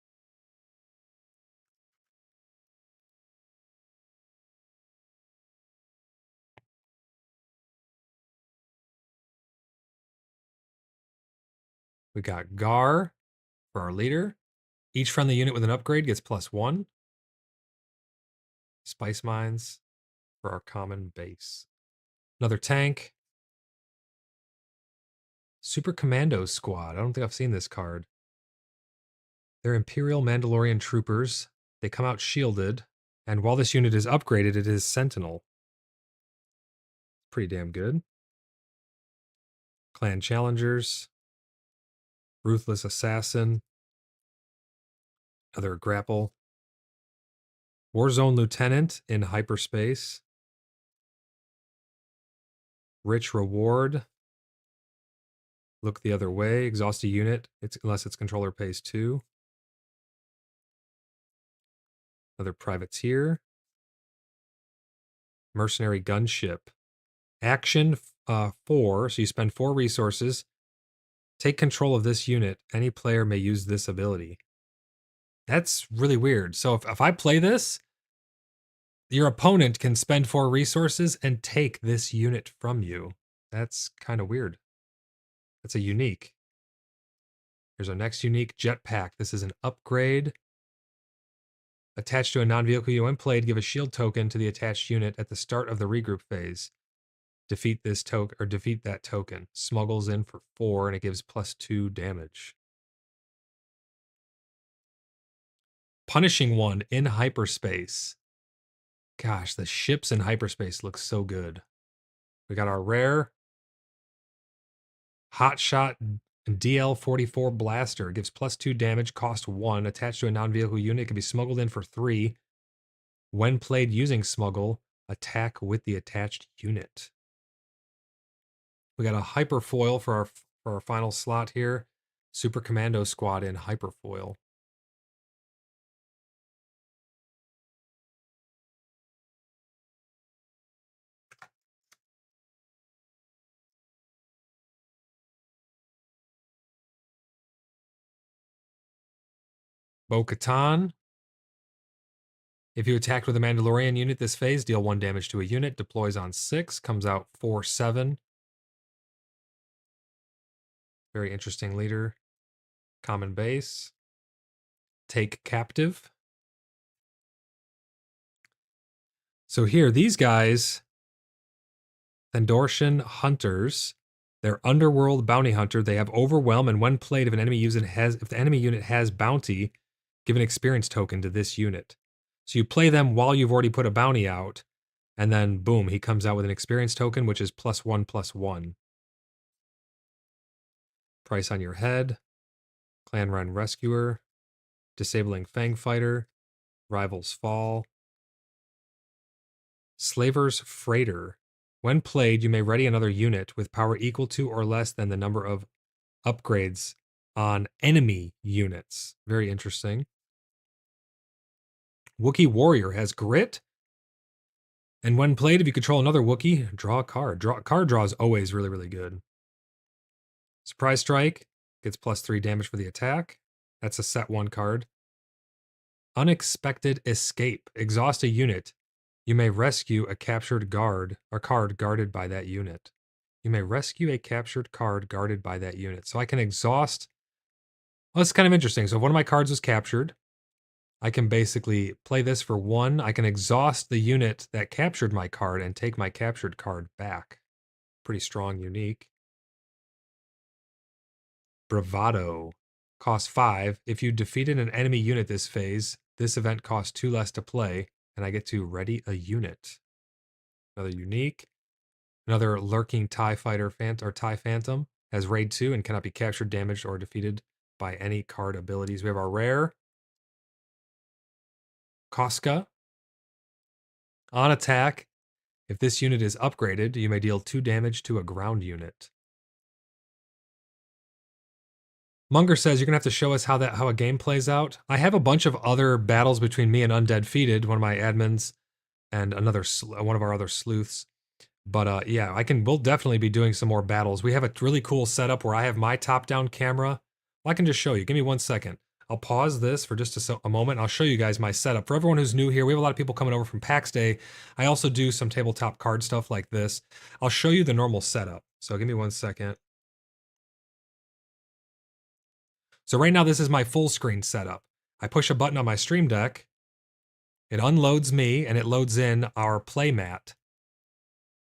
We got Gar for our leader. Each friendly unit with an upgrade gets +1. Spice Mines for our common base. Another tank. Super Commando Squad. I don't think I've seen this card. They're Imperial Mandalorian troopers. They come out shielded. And while this unit is upgraded, it is Sentinel. Pretty damn good. Clan Challengers. Ruthless Assassin. Another Grapple. Warzone Lieutenant in hyperspace. Rich Reward. Look the other way. Exhaust a unit unless its controller pays 2. Another Privateer. Mercenary Gunship. Action 4. So you spend 4 resources. Take control of this unit. Any player may use this ability. That's really weird. So if I play this, your opponent can spend 4 resources and take this unit from you. That's kind of weird. That's a unique. Here's our next unique, Jetpack. This is an upgrade. Attached to a non-vehicle unit when played, give a shield token to the attached unit at the start of the regroup phase. Defeat this token or defeat that token. Smuggles in for 4 and it gives +2 damage. Punishing One in hyperspace. Gosh, the ships in hyperspace look so good. We got our rare Hotshot DL-44 Blaster. It gives +2 damage, cost 1. Attached to a non-vehicle unit. It can be smuggled in for 3. When played using smuggle, attack with the attached unit. We got a hyperfoil for our final slot here. Super Commando Squad in hyperfoil. Bo-Katan. If you attacked with a Mandalorian unit this phase, deal 1 damage to a unit. Deploys on 6. Comes out 4/7. Very interesting leader. Common base. Take captive. So here, these guys, Thandortian Hunters, they're Underworld Bounty Hunter. They have Overwhelm, and when played, if the enemy unit has Bounty, give an experience token to this unit. So you play them while you've already put a bounty out, and then boom, he comes out with an experience token, which is +1/+1. Price on your head. Clan Run Rescuer. Disabling Fang Fighter. Rivals Fall. Slaver's Freighter. When played, you may ready another unit with power equal to or less than the number of upgrades on enemy units. Very interesting. Wookiee Warrior has Grit. And when played, if you control another Wookiee, draw a card. Card draw is always really, really good. Surprise Strike gets +3 damage for the attack. That's a set 1 card. Unexpected Escape. Exhaust a unit. You may rescue a captured guard or card guarded by that unit. You may rescue a captured card guarded by that unit. So I can exhaust. Well, it's kind of interesting. So if one of my cards was captured, I can basically play this for 1. I can exhaust the unit that captured my card and take my captured card back. Pretty strong, unique. Bravado. Cost 5. If you defeated an enemy unit this phase, this event costs 2 less to play. and I get to ready a unit. Another unique. Another lurking TIE fighter TIE Phantom has raid 2 and cannot be captured, damaged, or defeated by any card abilities. We have our rare Koska. On attack, if this unit is upgraded, you may deal 2 damage to a ground unit. Munger says you're gonna have to show us how a game plays out. I have a bunch of other battles between me and Undead Feated, one of my admins, and one of our other sleuths. But yeah, we'll definitely be doing some more battles. We have a really cool setup where I have my top-down camera. Well, I can just show you. Give me 1 second. I'll pause this for just a moment. I'll show you guys my setup. For everyone who's new here, we have a lot of people coming over from PAX Day. I also do some tabletop card stuff like this. I'll show you the normal setup. So give me 1 second. So right now, this is my full screen setup. I push a button on my Stream Deck. It unloads me, and it loads in our playmat.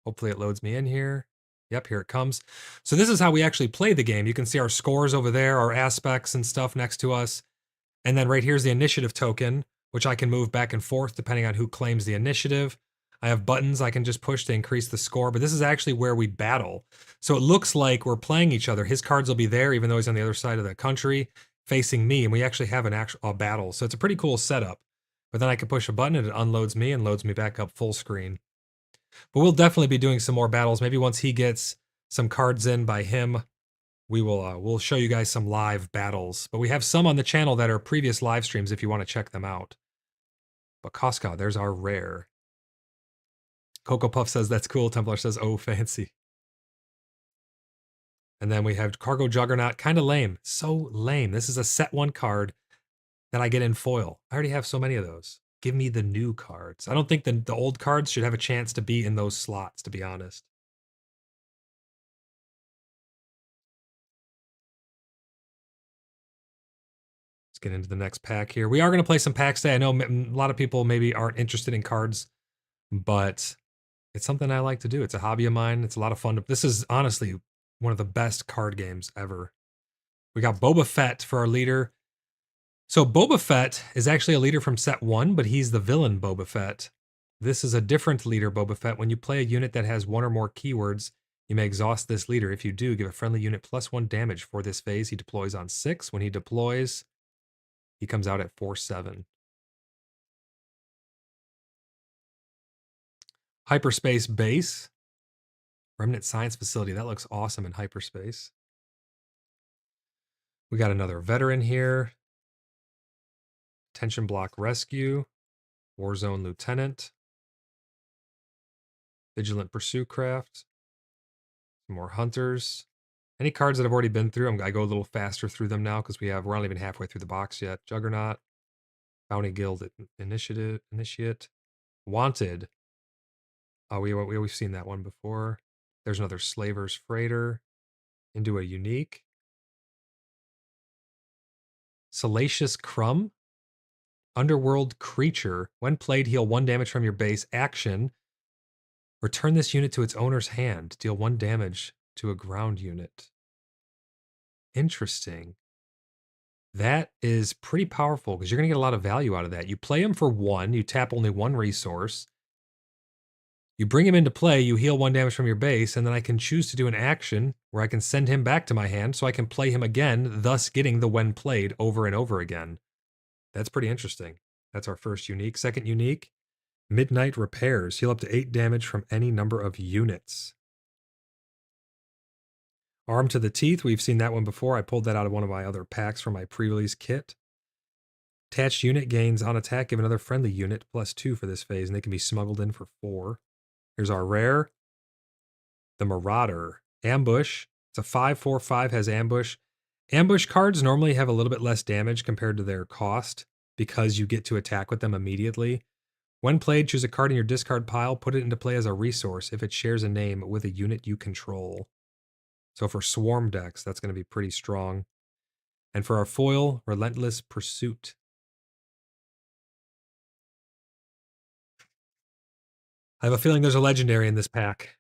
Hopefully it loads me in here. Yep, here it comes. So this is how we actually play the game. You can see our scores over there, our aspects and stuff next to us. And then right here's the initiative token, which I can move back and forth depending on who claims the initiative. I have buttons I can just push to increase the score, but this is actually where we battle. So it looks like we're playing each other. His cards will be there, even though he's on the other side of the country, facing me, and we actually have a battle. So it's a pretty cool setup. But then I can push a button and it unloads me and loads me back up full screen. But we'll definitely be doing some more battles. Maybe once he gets some cards in by him, we'll show you guys some live battles. But we have some on the channel that are previous live streams if you want to check them out. But Koska, there's our rare. Coco Puff says that's cool. Templar says, oh, fancy. And then we have Cargo Juggernaut, kind of lame. So lame. This is a set 1 card that I get in foil. I already have so many of those. Give me the new cards. I don't think the old cards should have a chance to be in those slots, to be honest. Let's get into the next pack here. We are going to play some packs today. I know a lot of people maybe aren't interested in cards, but it's something I like to do. It's a hobby of mine. It's a lot of fun. This is honestly one of the best card games ever. We got Boba Fett for our leader. So Boba Fett is actually a leader from set 1, but he's the villain Boba Fett. This is a different leader Boba Fett. When you play a unit that has 1 or more keywords, you may exhaust this leader. If you do, give a friendly unit +1 damage for this phase. He deploys on 6. When he deploys, he comes out at 4/7. Hyperspace Base. Remnant Science Facility. That looks awesome in hyperspace. We got another veteran here. Tension Block Rescue. Warzone Lieutenant. Vigilant Pursuit Craft. Some more Hunters. Any cards that I've already been through, I go a little faster through them now because we're not even halfway through the box yet. Juggernaut. Bounty Guild Initiate. Wanted. Oh, we've seen that one before. There's another Slaver's Freighter. Into a unique. Salacious Crumb. Underworld Creature. When played, heal 1 damage from your base. Action. Return this unit to its owner's hand. Deal 1 damage to a ground unit. Interesting. That is pretty powerful because you're going to get a lot of value out of that. You play him for 1. You tap only 1 resource. You bring him into play, you heal 1 damage from your base, and then I can choose to do an action where I can send him back to my hand so I can play him again, thus getting the when played over and over again. That's pretty interesting. That's our first unique. Second unique, Midnight Repairs. Heal up to 8 damage from any number of units. Arm to the Teeth. We've seen that one before. I pulled that out of one of my other packs from my pre-release kit. Attached unit gains on attack. Give another friendly unit +2 for this phase, and they can be smuggled in for 4. Here's our rare. The Marauder. Ambush. It's a 5/4/5, has ambush. Ambush cards normally have a little bit less damage compared to their cost because you get to attack with them immediately. When played, choose a card in your discard pile, put it into play as a resource if it shares a name with a unit you control. So for swarm decks, that's going to be pretty strong. And for our foil, Relentless Pursuit. I have a feeling there's a legendary in this pack.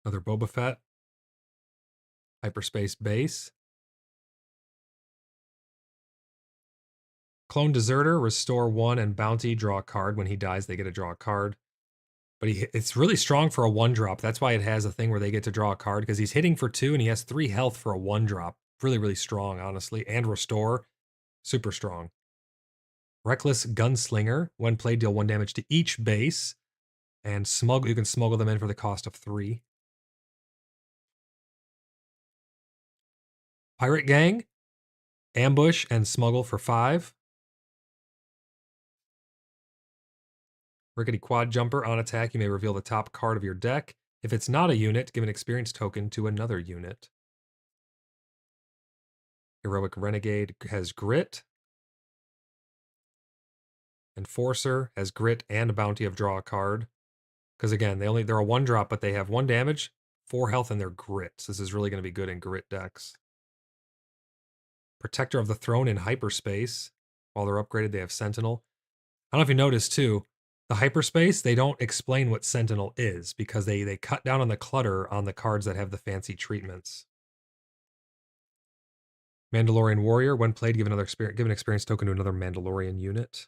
Another Boba Fett. Hyperspace Base. Clone Deserter, restore 1 and bounty, draw a card. When he dies, they get to draw a card. But it's really strong for a 1-drop. That's why it has a thing where they get to draw a card, because he's hitting for 2 and he has 3 health for a 1-drop. Really, really strong, honestly. And restore, super strong. Reckless Gunslinger, when played, deal 1 damage to each base. And you can smuggle them in for the cost of 3. Pirate Gang, ambush and smuggle for 5. Rickety Quad Jumper, on attack, you may reveal the top card of your deck. If it's not a unit, give an experience token to another unit. Heroic Renegade has grit. Enforcer has grit and a bounty of draw a card. Because again, they're a 1-drop, but they have 1 damage, 4 health, and they're grit. So this is really going to be good in grit decks. Protector of the Throne in hyperspace. While they're upgraded, they have Sentinel. I don't know if you noticed too, the hyperspace, they don't explain what Sentinel is because they cut down on the clutter on the cards that have the fancy treatments. Mandalorian Warrior, when played, give an experience token to another Mandalorian unit.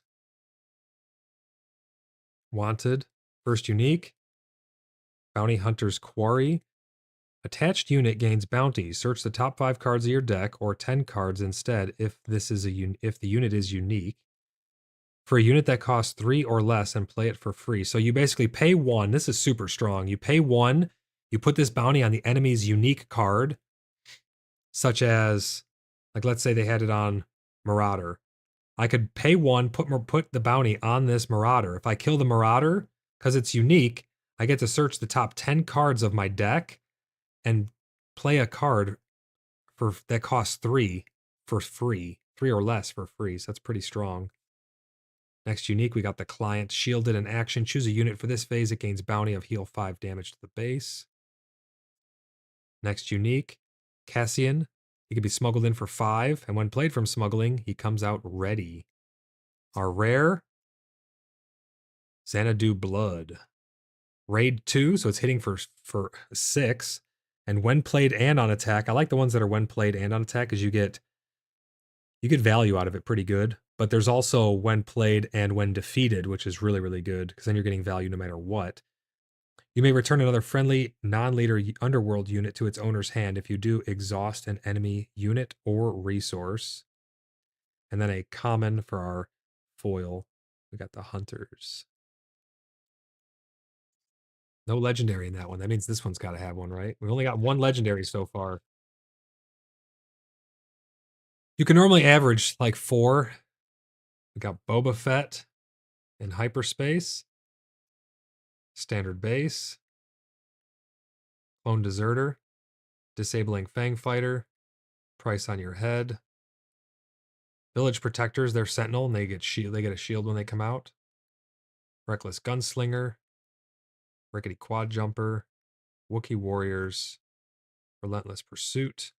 Wanted, first unique. Bounty Hunter's Quarry. Attached unit gains bounty. Search the top 5 cards of your deck or 10 cards instead if the unit is unique. For a unit that costs 3 or less and play it for free. So you basically pay 1. This is super strong. You pay 1, you put this bounty on the enemy's unique card, such as, like, let's say they had it on Marauder. I could pay 1, put the bounty on this Marauder. If I kill the Marauder, because it's unique, I get to search the top 10 cards of my deck and play a card that costs 3 for free. 3 or less for free. So that's pretty strong. Next unique, we got the Client, shielded in action. Choose a unit for this phase. It gains bounty of heal 5 damage to the base. Next unique, Cassian. He can be smuggled in for 5, and when played from smuggling, he comes out ready. Our rare, Xanadu Blood. Raid 2, so it's hitting for 6. And when played and on attack, I like the ones that are when played and on attack, because you get value out of it pretty good. But there's also when played and when defeated, which is really, really good, because then you're getting value no matter what. You may return another friendly, non-leader underworld unit to its owner's hand. If you do, exhaust an enemy unit or resource. And then a common for our foil. We got the Hunters. No legendary in that one. That means this one's got to have one, right? We've only got 1 legendary so far. You can normally average like 4. We got Boba Fett in hyperspace. Standard base. Clone Deserter. Disabling Fang Fighter. Price on your head. Village Protectors, they're Sentinel, and they get a shield when they come out. Reckless Gunslinger. Rickety Quad Jumper. Wookiee Warriors. Relentless Pursuit.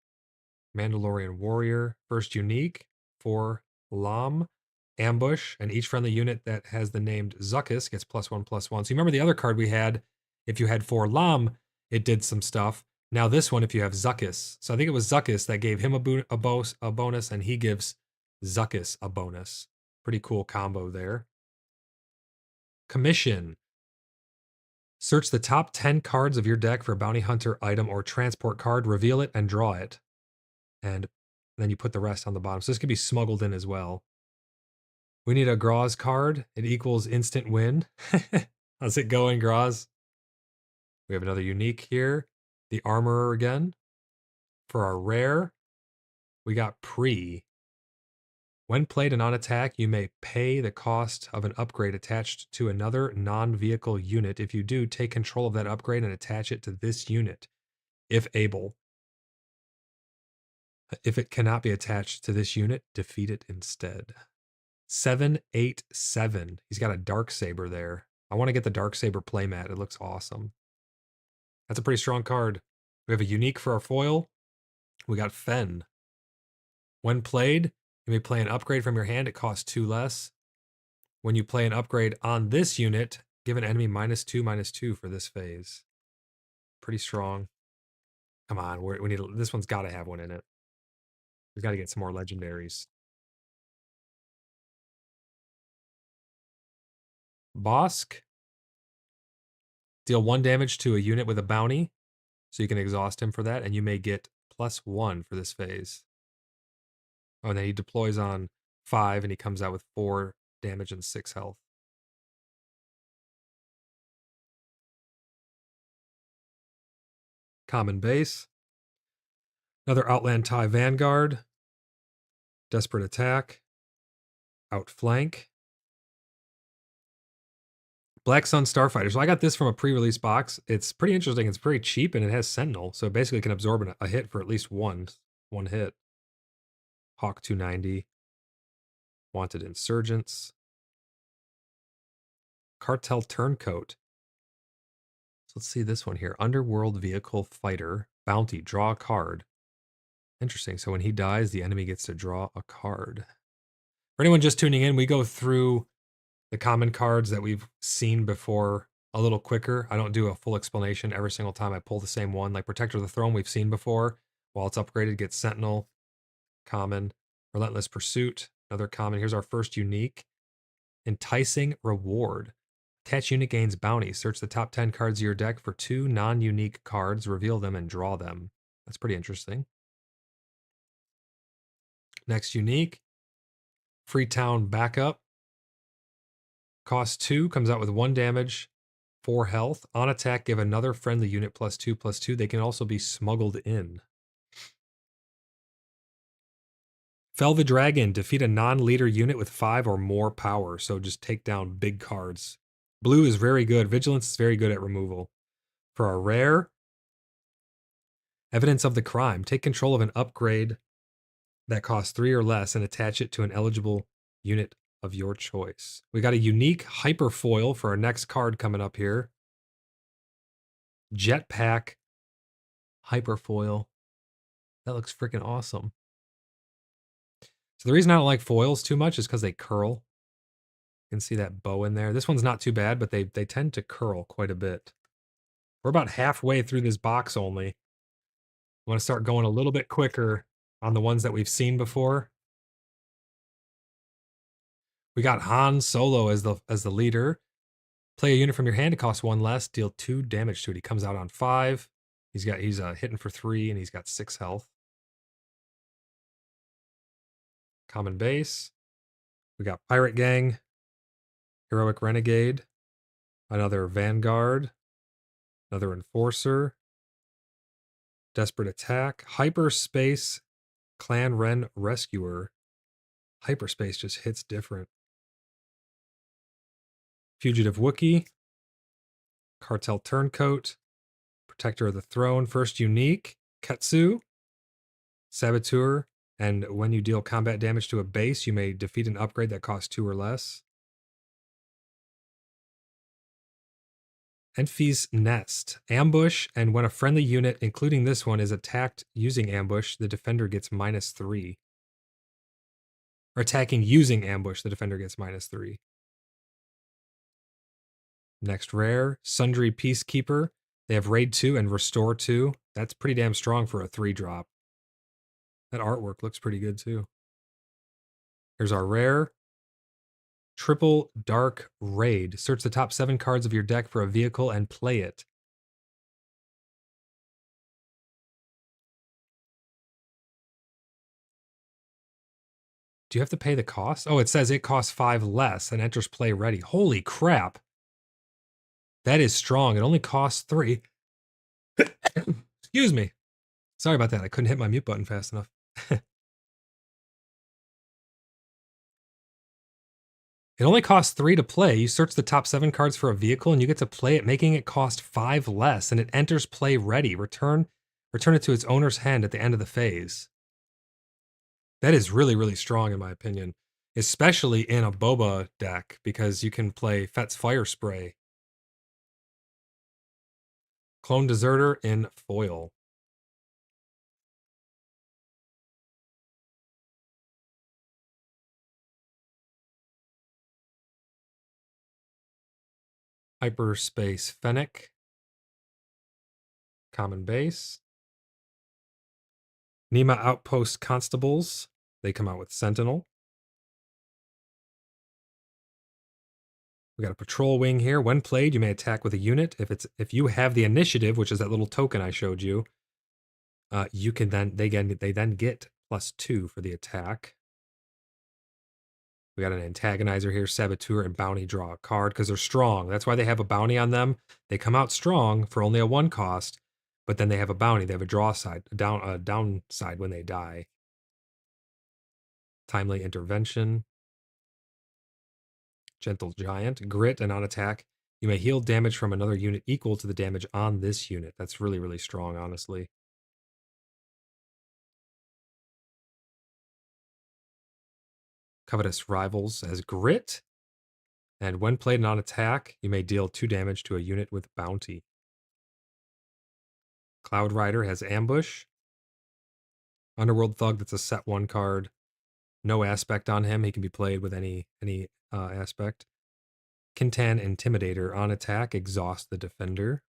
Mandalorian Warrior. First unique for Lam. Ambush, and each friendly unit that has the named Zuckuss gets +1/+1. So you remember the other card we had, if you had 4 Lam, it did some stuff. Now this one, if you have Zuckuss. So I think it was Zuckuss that gave him a bonus, and he gives Zuckuss a bonus. Pretty cool combo there. Commission. Search the top 10 cards of your deck for a bounty hunter item or transport card, reveal it, and draw it. And then you put the rest on the bottom. So this could be smuggled in as well. We need a Graz card. It equals instant win. How's it going, Graz? We have another unique here. The Armorer again. For our rare, we got Pre. When played and on attack, you may pay the cost of an upgrade attached to another non-vehicle unit. If you do, take control of that upgrade and attach it to this unit, if able. If it cannot be attached to this unit, defeat it instead. 787. He's got a Darksaber there. I want to get the Darksaber playmat. It looks awesome. That's a pretty strong card. We have a unique for our foil. We got Fen. When played, you may play an upgrade from your hand. It costs 2 less. When you play an upgrade on this unit, give an enemy -2/-2 for this phase. Pretty strong. Come on, we need this one's got to have one in it. We've got to get some more legendaries. Bosk. Deal 1 damage to a unit with a bounty, so you can exhaust him for that, and you may get +1 for this phase. Oh, and then he deploys on 5, and he comes out with 4 damage and 6 health. Common base. Another Outland Tie Vanguard. Desperate Attack. Outflank. Black Sun Starfighter. So I got this from a pre-release box. It's pretty interesting. It's pretty cheap, and it has Sentinel, so it basically can absorb a hit for at least one hit. Hawk 290. Wanted Insurgents. Cartel Turncoat. So let's see this one here. Underworld Vehicle Fighter. Bounty. Draw a card. Interesting. So when he dies, the enemy gets to draw a card. For anyone just tuning in, we go through the common cards that we've seen before a little quicker. I don't do a full explanation every single time I pull the same one. Like Protector of the Throne, we've seen before. While it's upgraded, gets Sentinel, common. Relentless Pursuit, another common. Here's our first unique. Enticing Reward. Attach unit gains bounty. Search the top 10 cards of your deck for 2 non-unique cards, reveal them, and draw them. That's pretty interesting. Next unique. Freetown Backup. Cost 2, comes out with 1 damage, 4 health. On attack, give another friendly unit +2/+2. They can also be smuggled in. Fell the Dragon. Defeat a non-leader unit with 5 or more power. So just take down big cards. Blue is very good. Vigilance is very good at removal. For our rare, Evidence of the Crime. Take control of an upgrade that costs 3 or less and attach it to an eligible unit of your choice. We got a unique hyper foil for our next card coming up here. Jetpack hyper foil. That looks freaking awesome. So the reason I don't like foils too much is because they curl. You can see that bow in there. This one's not too bad, but they tend to curl quite a bit. We're about halfway through this box only. I want to start going a little bit quicker on the ones that we've seen before. We got Han Solo as the leader. Play a unit from your hand. It costs 1 less. Deal 2 damage to it. He comes out on 5. He's hitting for 3, and he's got 6 health. Common base. We got Pirate Gang, Heroic Renegade, another Vanguard, another Enforcer, Desperate Attack, Hyperspace, Clan Ren Rescuer. Hyperspace just hits different. Fugitive Wookiee, Cartel Turncoat, Protector of the Throne, first unique, Ketsu, Saboteur, and when you deal combat damage to a base, you may defeat an upgrade that costs 2 or less. Enfys Nest. Ambush, and when a friendly unit, including this one, is attacked using ambush, the defender gets -3. Or attacking using ambush, the defender gets -3. Next rare, Sundry Peacekeeper. They have Raid 2 and Restore 2. That's pretty damn strong for a 3-drop. That artwork looks pretty good too. Here's our rare. Triple Dark Raid. Search the top 7 cards of your deck for a vehicle and play it. Do you have to pay the cost? Oh, it says it costs 5 less and enters play ready. Holy crap. That is strong. It only costs 3. Excuse me. Sorry about that. I couldn't hit my mute button fast enough. It only costs 3 to play. You search the top 7 cards for a vehicle and you get to play it, making it cost 5 less, and it enters play ready. Return it to its owner's hand at the end of the phase. That is really, really strong in my opinion, especially in a Boba deck, because you can play Fett's Fire Spray. Clone Deserter in foil. Hyperspace Fennec. Common base. Nima Outpost Constables. They come out with Sentinel. We got a patrol wing here. When played, you may attack with a unit. If you have the initiative, which is that little token I showed you, you can then they then get +2 for the attack. We got an antagonizer here, saboteur, and bounty. Draw a card because they're strong. That's why they have a bounty on them. They come out strong for only a 1 cost, but then they have a bounty. They have a draw side, a downside when they die. Timely intervention. Gentle giant, grit, and on attack, you may heal damage from another unit equal to the damage on this unit. That's really, really strong, honestly. Covetous Rivals as grit. And when played and on attack, you may deal 2 damage to a unit with bounty. Cloud Rider has ambush. Underworld Thug, that's a set 1 card. No aspect on him. He can be played with any aspect. Kintan Intimidator on attack, exhaust the defender.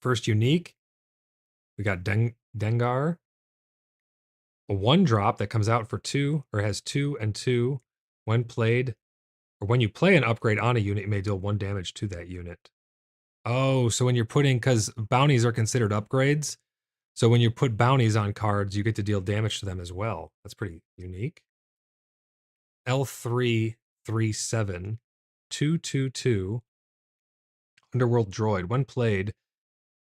First unique, we got Dengar. A 1-drop that comes out for 2, or has 2 and 2. When played, or when you play an upgrade on a unit, you may deal 1 damage to that unit. Oh, so when you're putting, because bounties are considered upgrades, so when you put bounties on cards, you get to deal damage to them as well. That's pretty unique. L337 222 Underworld Droid. When played,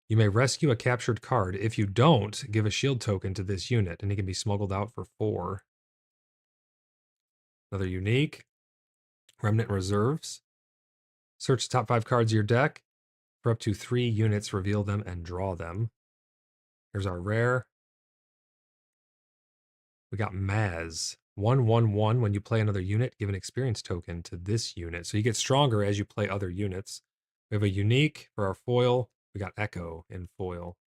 you may rescue a captured card. If you don't, give a shield token to this unit, and it can be smuggled out for 4. Another unique. Remnant Reserves. Search the top 5 cards of your deck. For up to 3 units, reveal them and draw them. Here's our rare. We got Maz. 1/1/1. When you play another unit, give an experience token to this unit. So you get stronger as you play other units. We have a unique for our foil. We got Echo in foil.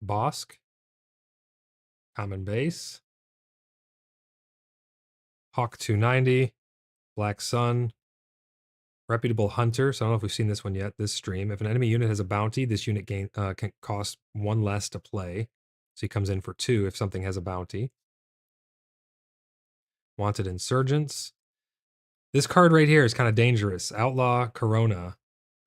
Bosk. Common base. Hawk 290. Black Sun. Reputable Hunter. So I don't know if we've seen this one yet, this stream. If an enemy unit has a bounty, this unit can cost 1 less to play. So he comes in for 2 if something has a bounty. Wanted Insurgents. This card right here is kind of dangerous. Outlaw Corona.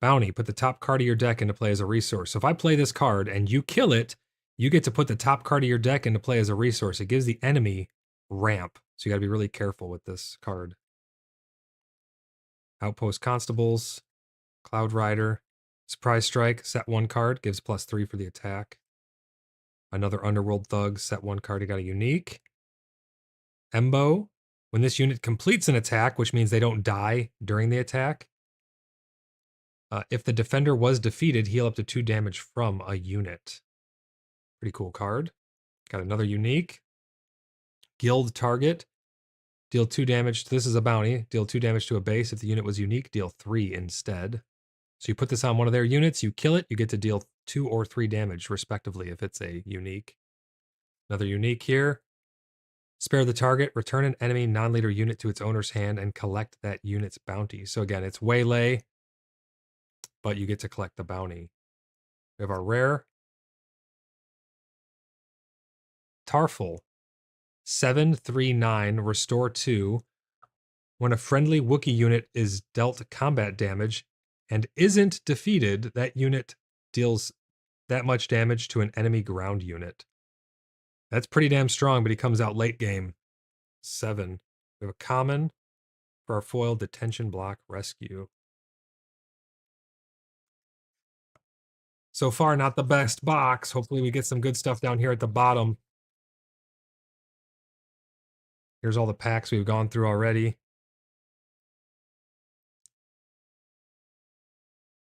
Bounty. Put the top card of your deck into play as a resource. So if I play this card and you kill it, you get to put the top card of your deck into play as a resource. It gives the enemy ramp. So you got to be really careful with this card. Outpost Constables. Cloud Rider. Surprise Strike. Set 1 card. Gives +3 for the attack. Another Underworld Thug. Set 1 card. You got a unique. Embo. When this unit completes an attack, which means they don't die during the attack, if the defender was defeated, heal up to 2 damage from a unit. Pretty cool card. Got another unique. Guild Target. Deal 2 damage. This is a bounty. Deal 2 damage to a base. If the unit was unique, deal 3 instead. So you put this on one of their units, you kill it, you get to deal 2 or 3 damage, respectively, if it's a unique. Another unique here. Spare the target, return an enemy non-leader unit to its owner's hand, and collect that unit's bounty. So again, it's waylay, but you get to collect the bounty. We have our rare. Tarful. 739, restore 2. When a friendly Wookiee unit is dealt combat damage and isn't defeated, that unit deals that much damage to an enemy ground unit. That's pretty damn strong, but he comes out late game. 7. We have a common for our foil detention block rescue. So far, not the best box. Hopefully we get some good stuff down here at the bottom. Here's all the packs we've gone through already.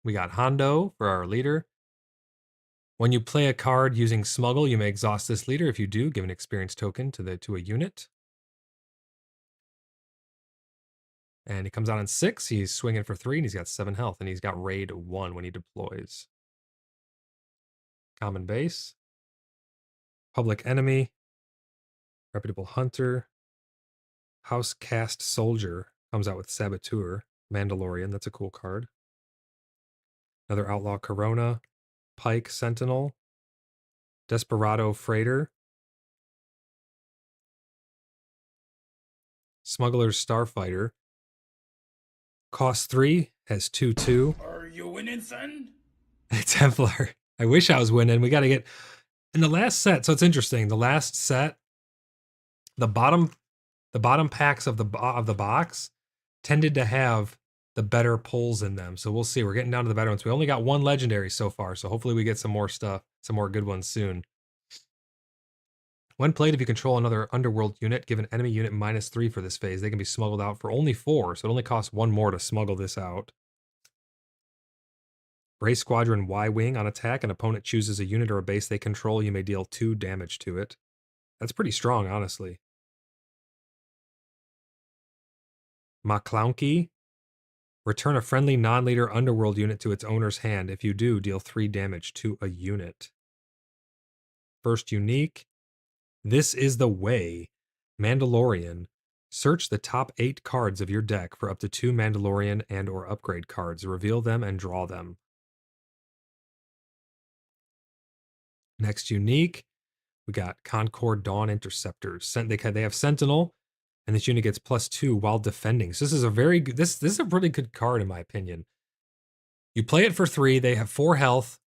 We got Hondo for our leader. When you play a card using Smuggle, you may exhaust this leader. If you do, give an experience token to a unit. And he comes out on 6. He's swinging for 3, and he's got 7 health. And he's got Raid 1 when he deploys. Common base. Public Enemy. Reputable Hunter. House Cast Soldier comes out with Saboteur. Mandalorian, that's a cool card. Another Outlaw Corona. Pike Sentinel, Desperado Freighter, Smuggler's Starfighter. Cost 3, has 2/2. Are you winning, son? Templar. I wish I was winning. We got to get in the last set. So it's interesting. The last set, the bottom packs of the box tended to have the better pulls in them. So we'll see. We're getting down to the better ones. We only got one legendary so far, so hopefully we get some more stuff, some more good ones soon. When played, if you control another underworld unit, give an enemy unit -3 for this phase. They can be smuggled out for only 4, so it only costs 1 more to smuggle this out. Brace Squadron Y-Wing on attack. An opponent chooses a unit or a base they control. You may deal 2 damage to it. That's pretty strong, honestly. Maclunky. Return a friendly non-leader underworld unit to its owner's hand. If you do, deal 3 damage to a unit. First unique. This is the way. Mandalorian. Search the top 8 cards of your deck for up to 2 Mandalorian and or upgrade cards. Reveal them and draw them. Next unique. We got Concord Dawn Interceptors. They have Sentinel, and this unit gets +2 while defending. So this is a very good, this is a really good card in my opinion. You play it for 3. They have 4 health.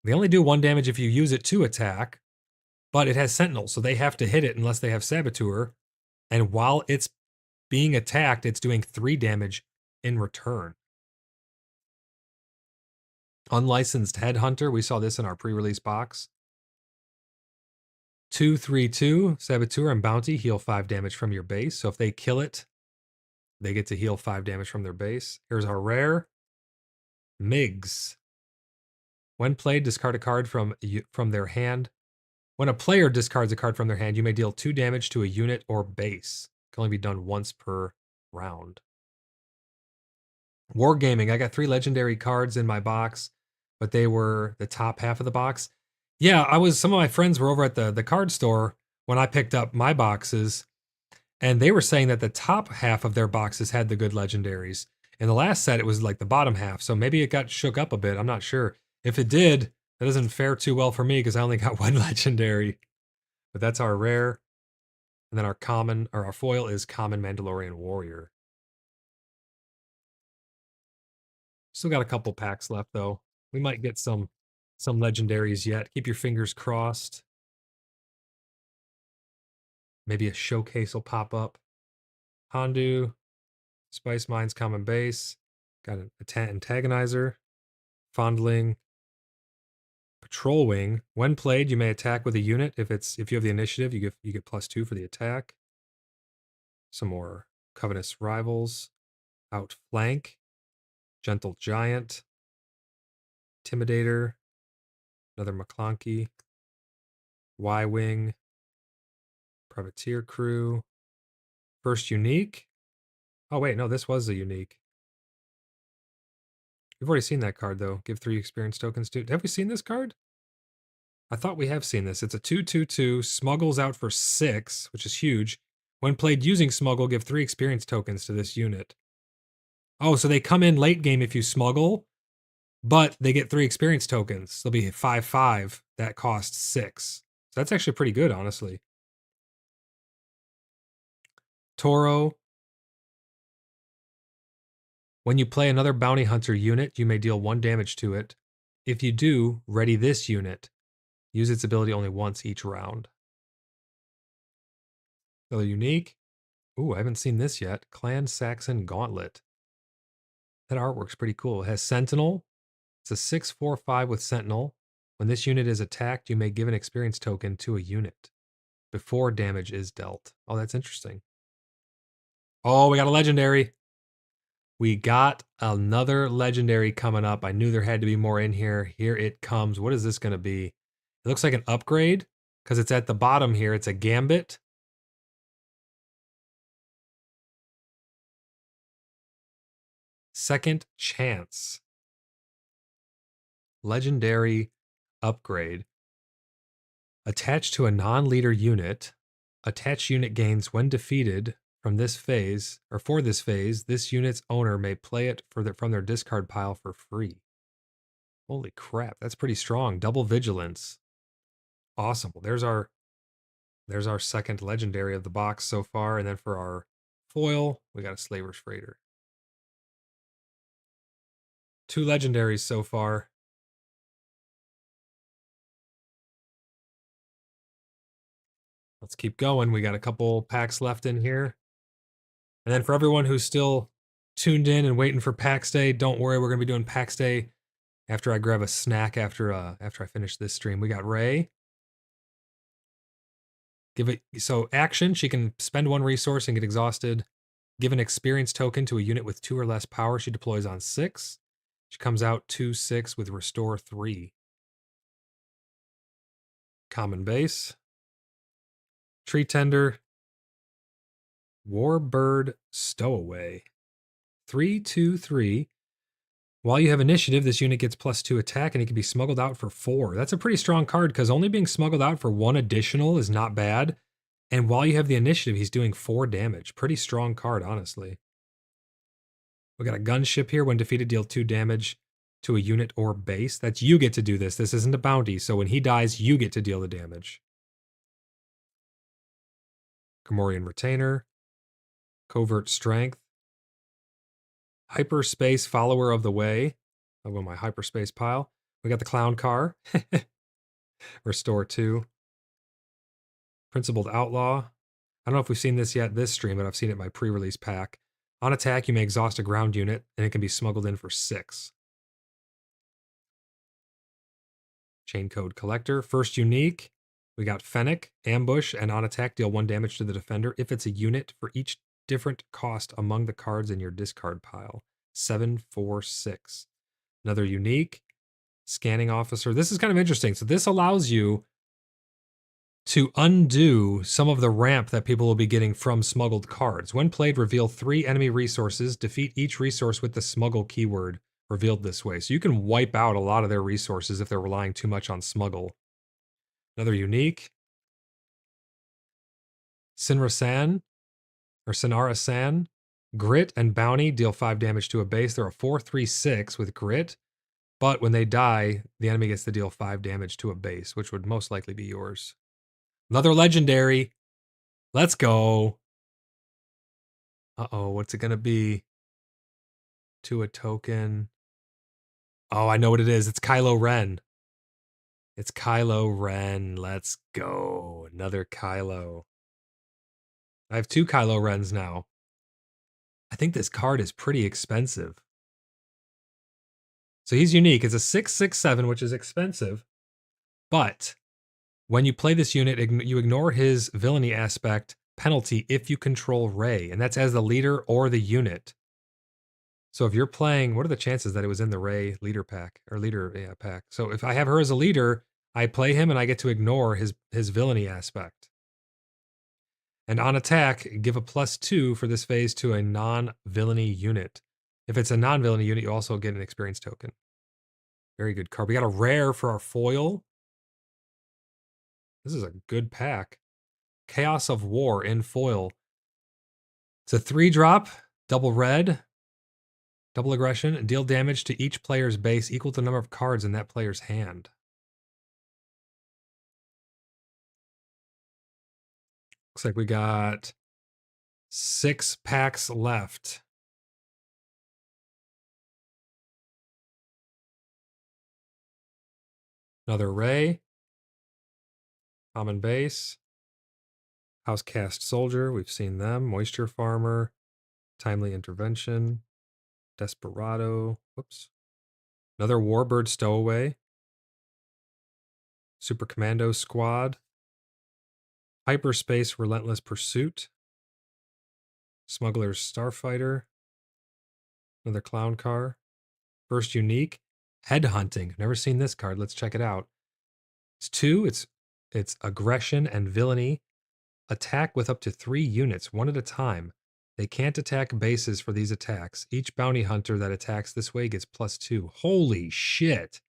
They only do 1 damage if you use it to attack, but it has Sentinel, so they have to hit it unless they have Saboteur. And while it's being attacked, it's doing 3 damage in return. Unlicensed Headhunter. We saw this in our pre-release box. 2/3/2, Saboteur and Bounty heal 5 damage from your base. So if they kill it, they get to heal 5 damage from their base. Here's our rare. Migs. When played, discard a card from their hand. When a player discards a card from their hand, you may deal 2 damage to a unit or base. It can only be done once per round. Wargaming. I got 3 legendary cards in my box, but they were the top half of the box. Yeah, some of my friends were over at the card store when I picked up my boxes, and they were saying that the top half of their boxes had the good legendaries. In the last set, it was like the bottom half, so maybe it got shook up a bit. I'm not sure. If it did, that doesn't fare too well for me because I only got 1 legendary. But that's our rare. And then our common, or our foil is Common Mandalorian Warrior. Still got a couple packs left, though. We might get some legendaries yet. Keep your fingers crossed. Maybe a showcase will pop up. Hondu, Spice Mines, Common Base. Got an Antagonizer, Fondling, Patrol Wing. When played, you may attack with a unit. If you have the initiative, you get +2 for the attack. Some more Covenant's Rivals. Outflank, Gentle Giant, Intimidator, another Maclunky, Y-Wing, Privateer Crew. First unique. Oh wait, no, this was a unique. We've already seen that card though. Give 3 experience tokens to. Have we seen this card? I thought we have seen this. It's a 2/2/2. Smuggles out for 6, which is huge. When played using Smuggle, give 3 experience tokens to this unit. Oh, so they come in late game if you smuggle, but they get 3 experience tokens. They'll be 5/5. That costs 6. So that's actually pretty good, honestly. Toro. When you play another Bounty Hunter unit, you may deal 1 damage to it. If you do, ready this unit. Use its ability only once each round. Another unique. Ooh, I haven't seen this yet. Clan Saxon Gauntlet. That artwork's pretty cool. It has Sentinel. It's a 6/4/5 with Sentinel. When this unit is attacked, you may give an experience token to a unit before damage is dealt. Oh, that's interesting. Oh, we got a legendary. We got another legendary coming up. I knew there had to be more in here. Here it comes. What is this going to be? It looks like an upgrade because it's at the bottom here. It's a Gambit. Second Chance. Legendary upgrade. Attached to a non-leader unit. Attached unit gains when defeated from this phase, or for this phase, this unit's owner may play it from their discard pile for free. Holy crap, that's pretty strong. Double vigilance. Awesome. Well, there's our second legendary of the box so far, and then for our foil, we got a Slaver's Freighter. 2 legendaries so far. Let's keep going. We got a couple packs left in here. And then for everyone who's still tuned in and waiting for PAX Day, don't worry, we're going to be doing PAX Day after I grab a snack after I finish this stream. We got Ray. So action, she can spend 1 resource and get exhausted. Give an experience token to a unit with 2 or less power. She deploys on 6. She comes out 2/6 with restore 3. Common base. Tree Tender. Warbird Stowaway. 3/2/3. While you have initiative, this unit gets +2 attack and it can be smuggled out for 4. That's a pretty strong card because only being smuggled out for 1 additional is not bad. And while you have the initiative, he's doing 4 damage. Pretty strong card, honestly. We got a gunship here. When defeated, deal 2 damage to a unit or base. That's you get to do this. This isn't a bounty. So when he dies, you get to deal the damage. Gamorrean Retainer. Covert Strength. Hyperspace Follower of the Way. I'll go my hyperspace pile. We got the Clown Car. Restore 2. Principled Outlaw. I don't know if we've seen this yet this stream, but I've seen it in my pre-release pack. On attack, you may exhaust a ground unit, and it can be smuggled in for 6. Chain Code Collector. First unique, we got Fennec, Ambush, and on attack, deal 1 damage to the defender if it's a unit for each different cost among the cards in your discard pile. 7, 4, 6. Another unique, Scanning Officer. This is kind of interesting. So this allows you to undo some of the ramp that people will be getting from smuggled cards. When played, reveal 3 enemy resources. Defeat each resource with the smuggle keyword revealed this way. So you can wipe out a lot of their resources if they're relying too much on smuggle. Another unique. Sinara-san. Grit and Bounty deal 5 damage to a base. They're a 4/3/6 with Grit. But when they die, the enemy gets to deal 5 damage to a base, which would most likely be yours. Another legendary. Let's go. Uh-oh, what's it going to be? To a token. Oh, I know what it is. It's Kylo Ren. It's Kylo Ren. Let's go. Another Kylo. I have 2 Kylo Rens now. I think this card is pretty expensive. So he's unique. It's a 6/6/7, which is expensive. But when you play this unit, you ignore his villainy aspect penalty if you control Rey, and that's as the leader or the unit. So if you're playing, what are the chances that it was in the Rey leader pack or leader pack? So if I have her as a leader, I play him and I get to ignore his villainy aspect. And on attack, give a +2 for this phase to a non-villainy unit. If it's a non-villainy unit, you also get an experience token. Very good card. We got a rare for our foil. This is a good pack. Chaos of War in foil. It's a 3-drop, double red, double aggression, deal damage to each player's base equal to the number of cards in that player's hand. Looks like we got 6 packs left. Another Ray. Common base. Housecast Soldier. We've seen them. Moisture Farmer. Timely Intervention. Desperado. Whoops. Another Warbird Stowaway. Super Commando Squad. Hyperspace Relentless Pursuit. Smuggler's Starfighter. Another Clown Car. First unique. Headhunting. Never seen this card. Let's check it out. It's 2. It's aggression and villainy. Attack with up to 3 units, 1 at a time. They can't attack bases for these attacks. Each bounty hunter that attacks this way gets +2. Holy shit.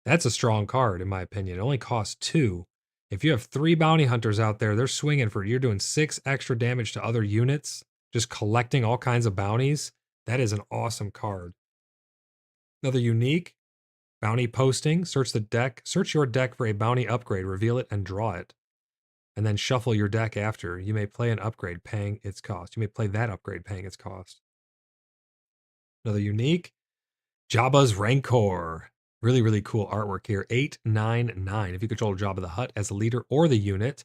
That's a strong card, in my opinion. It only costs 2. If you have 3 bounty hunters out there, they're swinging for, you're doing 6 extra damage to other units, just collecting all kinds of bounties. That is an awesome card. Another unique. Bounty posting, search your deck for a bounty upgrade, reveal it, and draw it. And then shuffle your deck after. You may play an upgrade paying its cost. You may play that upgrade paying its cost. Another unique, Jabba's Rancor. Really, really cool artwork here. 899. If you control Jabba the Hutt as a leader or the unit,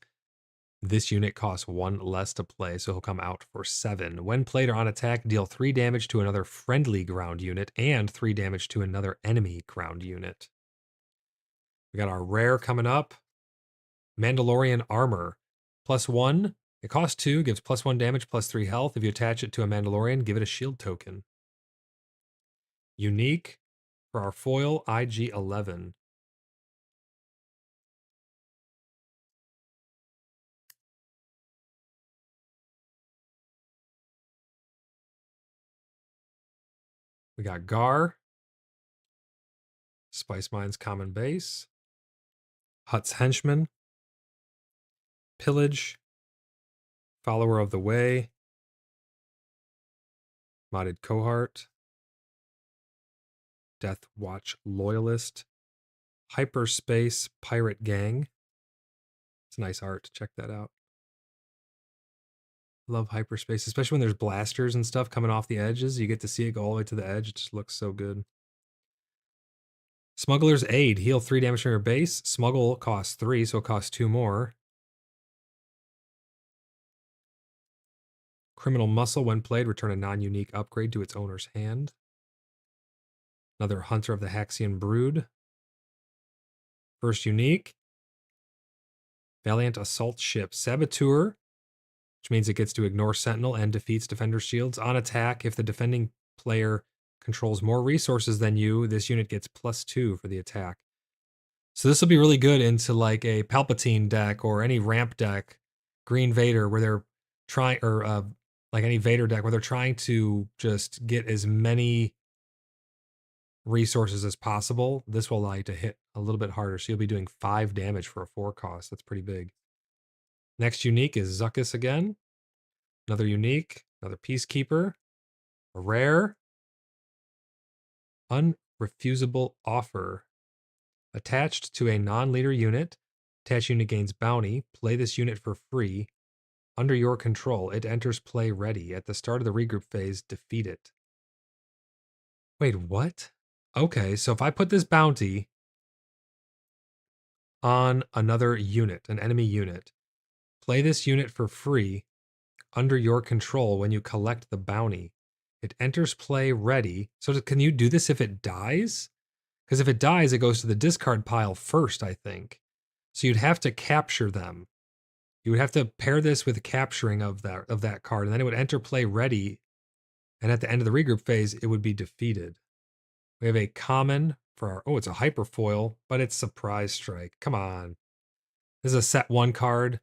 this unit costs 1 less to play, so he'll come out for 7. When played or on attack, deal 3 damage to another friendly ground unit and 3 damage to another enemy ground unit. We got our rare coming up. Mandalorian Armor. +1. It costs 2, gives +1 damage, +3 health. If you attach it to a Mandalorian, give it a shield token. Unique for our foil, IG-11. We got Gar. Spice Mine's common base. Hutt's Henchman. Pillage. Follower of the Way. Modded Cohort. Death Watch Loyalist. Hyperspace Pirate Gang. It's nice art. Check that out. Love hyperspace, especially when there's blasters and stuff coming off the edges. You get to see it go all the way to the edge. It just looks so good. Smuggler's Aid. Heal 3 damage from your base. Smuggle costs 3, so it costs 2 more. Criminal Muscle. When played, return a non-unique upgrade to its owner's hand. Another Hunter of the Haxian Brood. First unique. Valiant Assault Ship. Saboteur, which means it gets to ignore Sentinel and defeats Defender shields. On attack, if the defending player controls more resources than you, this unit gets +2 for the attack. So this will be really good into like a Palpatine deck or any ramp deck, Green Vader, where they're trying, or like any Vader deck, where they're trying to just get as many resources as possible. This will allow you to hit a little bit harder. So you'll be doing 5 damage for a 4 cost. That's pretty big. Next unique is Zuckuss again. Another unique, another Peacekeeper. A rare. Unrefusable Offer. Attached to a non-leader unit. Attached unit gains bounty. Play this unit for free. Under your control, it enters play ready. At the start of the regroup phase, defeat it. Wait, what? Okay, so if I put this bounty on another unit, an enemy unit, play this unit for free under your control when you collect the bounty. It enters play ready. So can you do this if it dies? Because if it dies, it goes to the discard pile first, I think. So you'd have to capture them. You would have to pair this with capturing of that card, and then it would enter play ready. And at the end of the regroup phase, it would be defeated. We have a common for our, oh, it's a hyperfoil, but it's Surprise Strike. Come on. This is a set 1 card.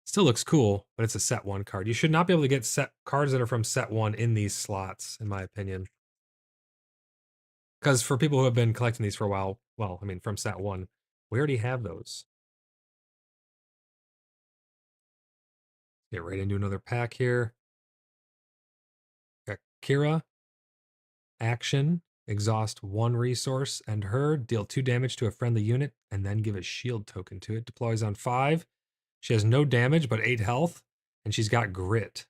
Still looks cool, but it's a set 1 card. You should not be able to get set cards that are from set 1 in these slots, in my opinion. Because for people who have been collecting these for a while, well, I mean, from set 1, we already have those. Get right into another pack here. Got Kira. Action. Exhaust 1 resource and her. Deal 2 damage to a friendly unit and then give a shield token to it. Deploys on 5. She has no damage but 8 health, and she's got grit.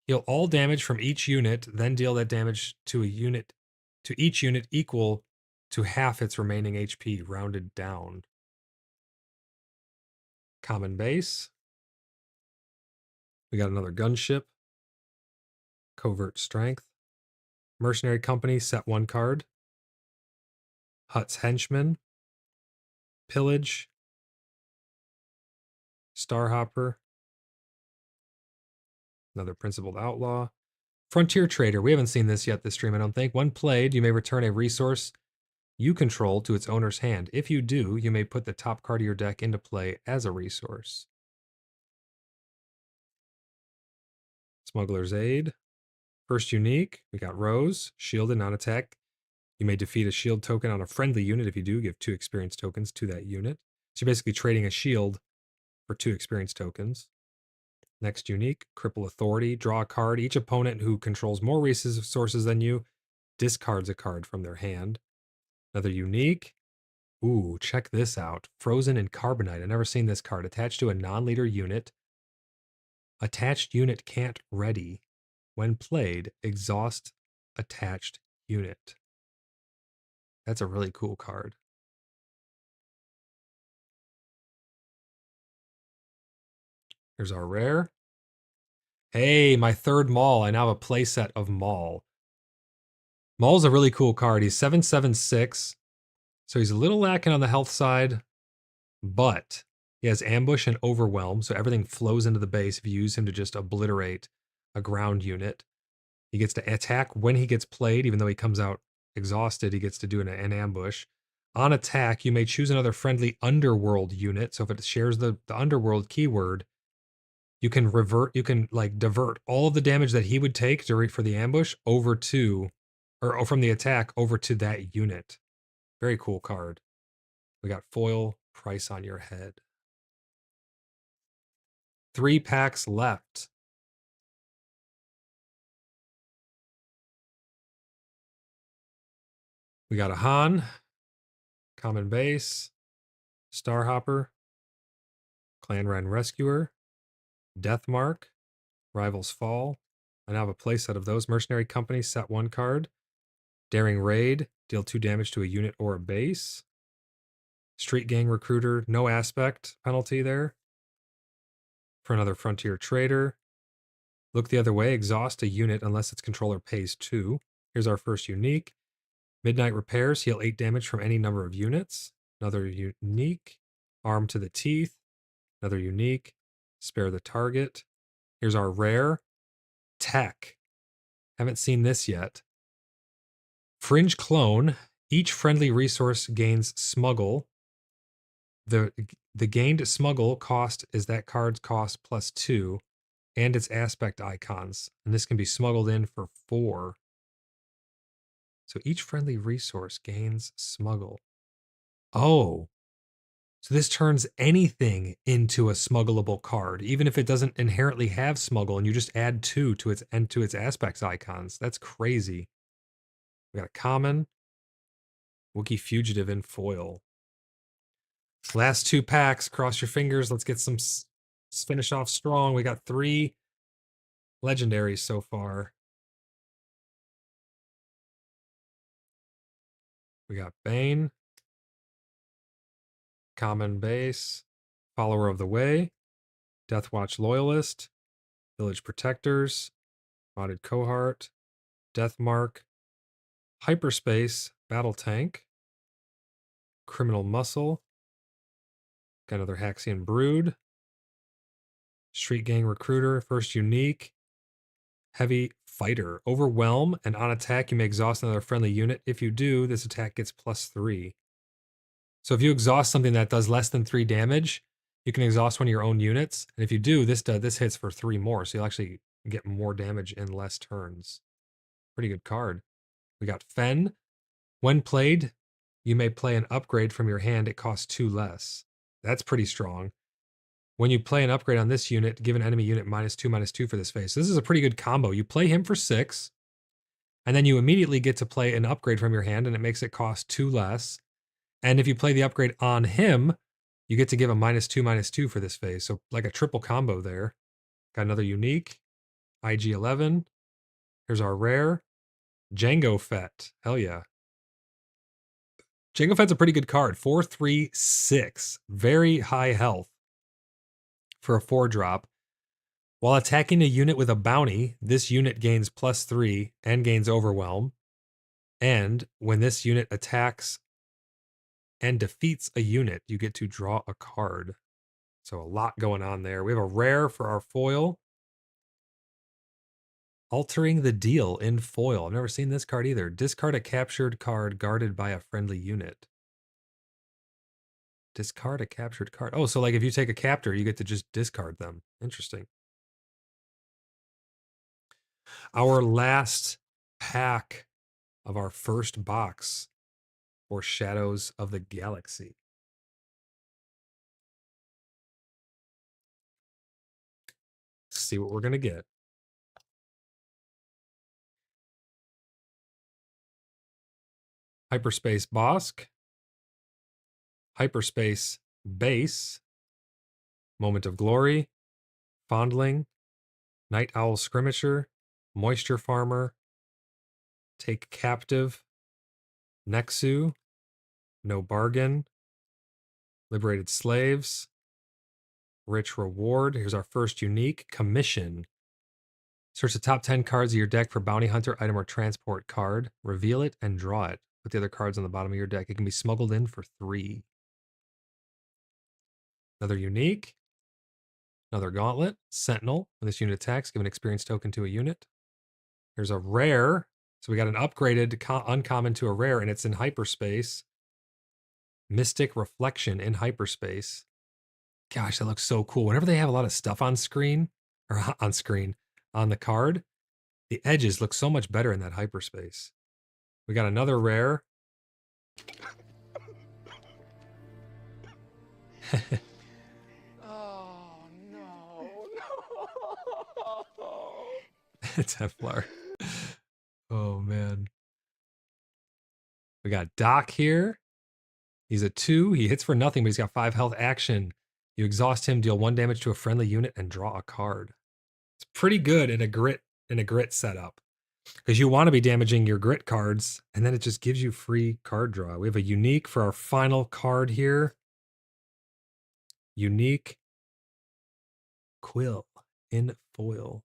Heal all damage from each unit, then deal that damage to each unit equal to half its remaining HP, rounded down. Common base. We got another gunship. Covert Strength. Mercenary Company, set 1 card. Hutt's Henchman. Pillage. Starhopper. Another Principled Outlaw. Frontier Trader. We haven't seen this yet this stream, I don't think. When played, you may return a resource you control to its owner's hand. If you do, you may put the top card of your deck into play as a resource. Smuggler's Aid. First unique, we got Rose, shielded, non attack. You may defeat a shield token on a friendly unit. If you do, give 2 experience tokens to that unit. So you're basically trading a shield for 2 experience tokens. Next unique, Cripple Authority. Draw a card. Each opponent who controls more resources than you discards a card from their hand. Another unique. Ooh, check this out. Frozen in Carbonite. I've never seen this card. Attached to a non-leader unit. Attached unit can't ready. When played, exhaust attached unit. That's a really cool card. Here's our rare. Hey, my third Maul. I now have a playset of Maul. Maul's a really cool card. He's 7/7/6. So he's a little lacking on the health side, but he has ambush and overwhelm. So everything flows into the base if you use him to just obliterate a ground unit. He gets to attack when he gets played, even though he comes out exhausted, he gets to do an ambush. On attack, you may choose another friendly underworld unit. So if it shares the underworld keyword, you can divert all of the damage that he would take for the ambush over to, or from the attack over to that unit. Very cool card. We got foil, price on your head. 3 packs left. We got a Han, Common Base, Starhopper, Clan Ren Rescuer, Deathmark, Rivals Fall. I now have a playset of those. Mercenary Company, set 1 card. Daring Raid, deal 2 damage to a unit or a base. Street Gang Recruiter, no aspect penalty there. For another Frontier Trader. Look the other way, exhaust a unit unless its controller pays 2. Here's our first unique. Midnight Repairs, heal 8 damage from any number of units. Another unique. Arm to the Teeth. Another unique. Spare the target. Here's our rare. Tech. Haven't seen this yet. Fringe Clone. Each friendly resource gains Smuggle. The gained Smuggle cost is that card's cost plus 2, and its aspect icons. And this can be smuggled in for 4. So each friendly resource gains Smuggle. Oh, so this turns anything into a smuggleable card, even if it doesn't inherently have smuggle, and you just add 2 to its aspects icons. That's crazy. We got a common, Wookiee Fugitive in foil. Last 2 packs. Cross your fingers. Let's get some. Let's finish off strong. We got 3 legendaries so far. We got Bane, Common Base, Follower of the Way, Deathwatch Loyalist, Village Protectors, Modded Cohort, Deathmark, Hyperspace, Battle Tank, Criminal Muscle, got another Haxian Brood, Street Gang Recruiter, first unique, Heavy Fighter, Overwhelm, and on attack you may exhaust another friendly unit. If you do, this attack gets plus 3. So if you exhaust something that does less than 3 damage, you can exhaust one of your own units. And if you do, this hits for 3 more. So you'll actually get more damage in less turns. Pretty good card. We got Fen. When played, you may play an upgrade from your hand. It costs 2 less. That's pretty strong. When you play an upgrade on this unit, give an enemy unit -2/-2 for this phase. So this is a pretty good combo. You play him for 6, and then you immediately get to play an upgrade from your hand, and it makes it cost 2 less. And if you play the upgrade on him, you get to give a -2/-2 for this phase. So like a triple combo there. Got another unique, IG-11. Here's our rare, Jango Fett. Hell yeah. Jango Fett's a pretty good card. 4/3/6. Very high health for a 4-drop. While attacking a unit with a bounty, this unit gains +3 and gains Overwhelm. And when this unit attacks and defeats a unit, you get to draw a card. So a lot going on there. We have a rare for our foil. Altering the Deal in foil. I've never seen this card either. Discard a captured card guarded by a friendly unit. Discard a captured card. Oh, so like if you take a captor, you get to just discard them. Interesting. Our last pack of our first box for Shadows of the Galaxy. Let's see what we're going to get. Hyperspace Bosk, Hyperspace Base, Moment of Glory, Fondling, Night Owl Skirmisher, Moisture Farmer, Take Captive, Nexu, No Bargain, Liberated Slaves, Rich Reward. Here's our first unique, Commission. Search the top 10 cards of your deck for Bounty Hunter, item, or transport card. Reveal it and draw it. Put the other cards on the bottom of your deck. It can be smuggled in for 3. Another unique. Another Gauntlet. Sentinel. When this unit attacks, give an experience token to a unit. Here's a rare. So we got an upgraded uncommon to a rare, and it's in hyperspace. Mystic Reflection in hyperspace. Gosh, that looks so cool. Whenever they have a lot of stuff on screen, or on the card, the edges look so much better in that hyperspace. We got another rare. Oh, no. Templar. Oh, man. We got Doc here. He's a 2. He hits for nothing, but he's got 5 health action. You exhaust him, deal 1 damage to a friendly unit, and draw a card. It's pretty good in a grit setup. Because you want to be damaging your grit cards, and then it just gives you free card draw. We have a unique for our final card here. Unique Quill in foil.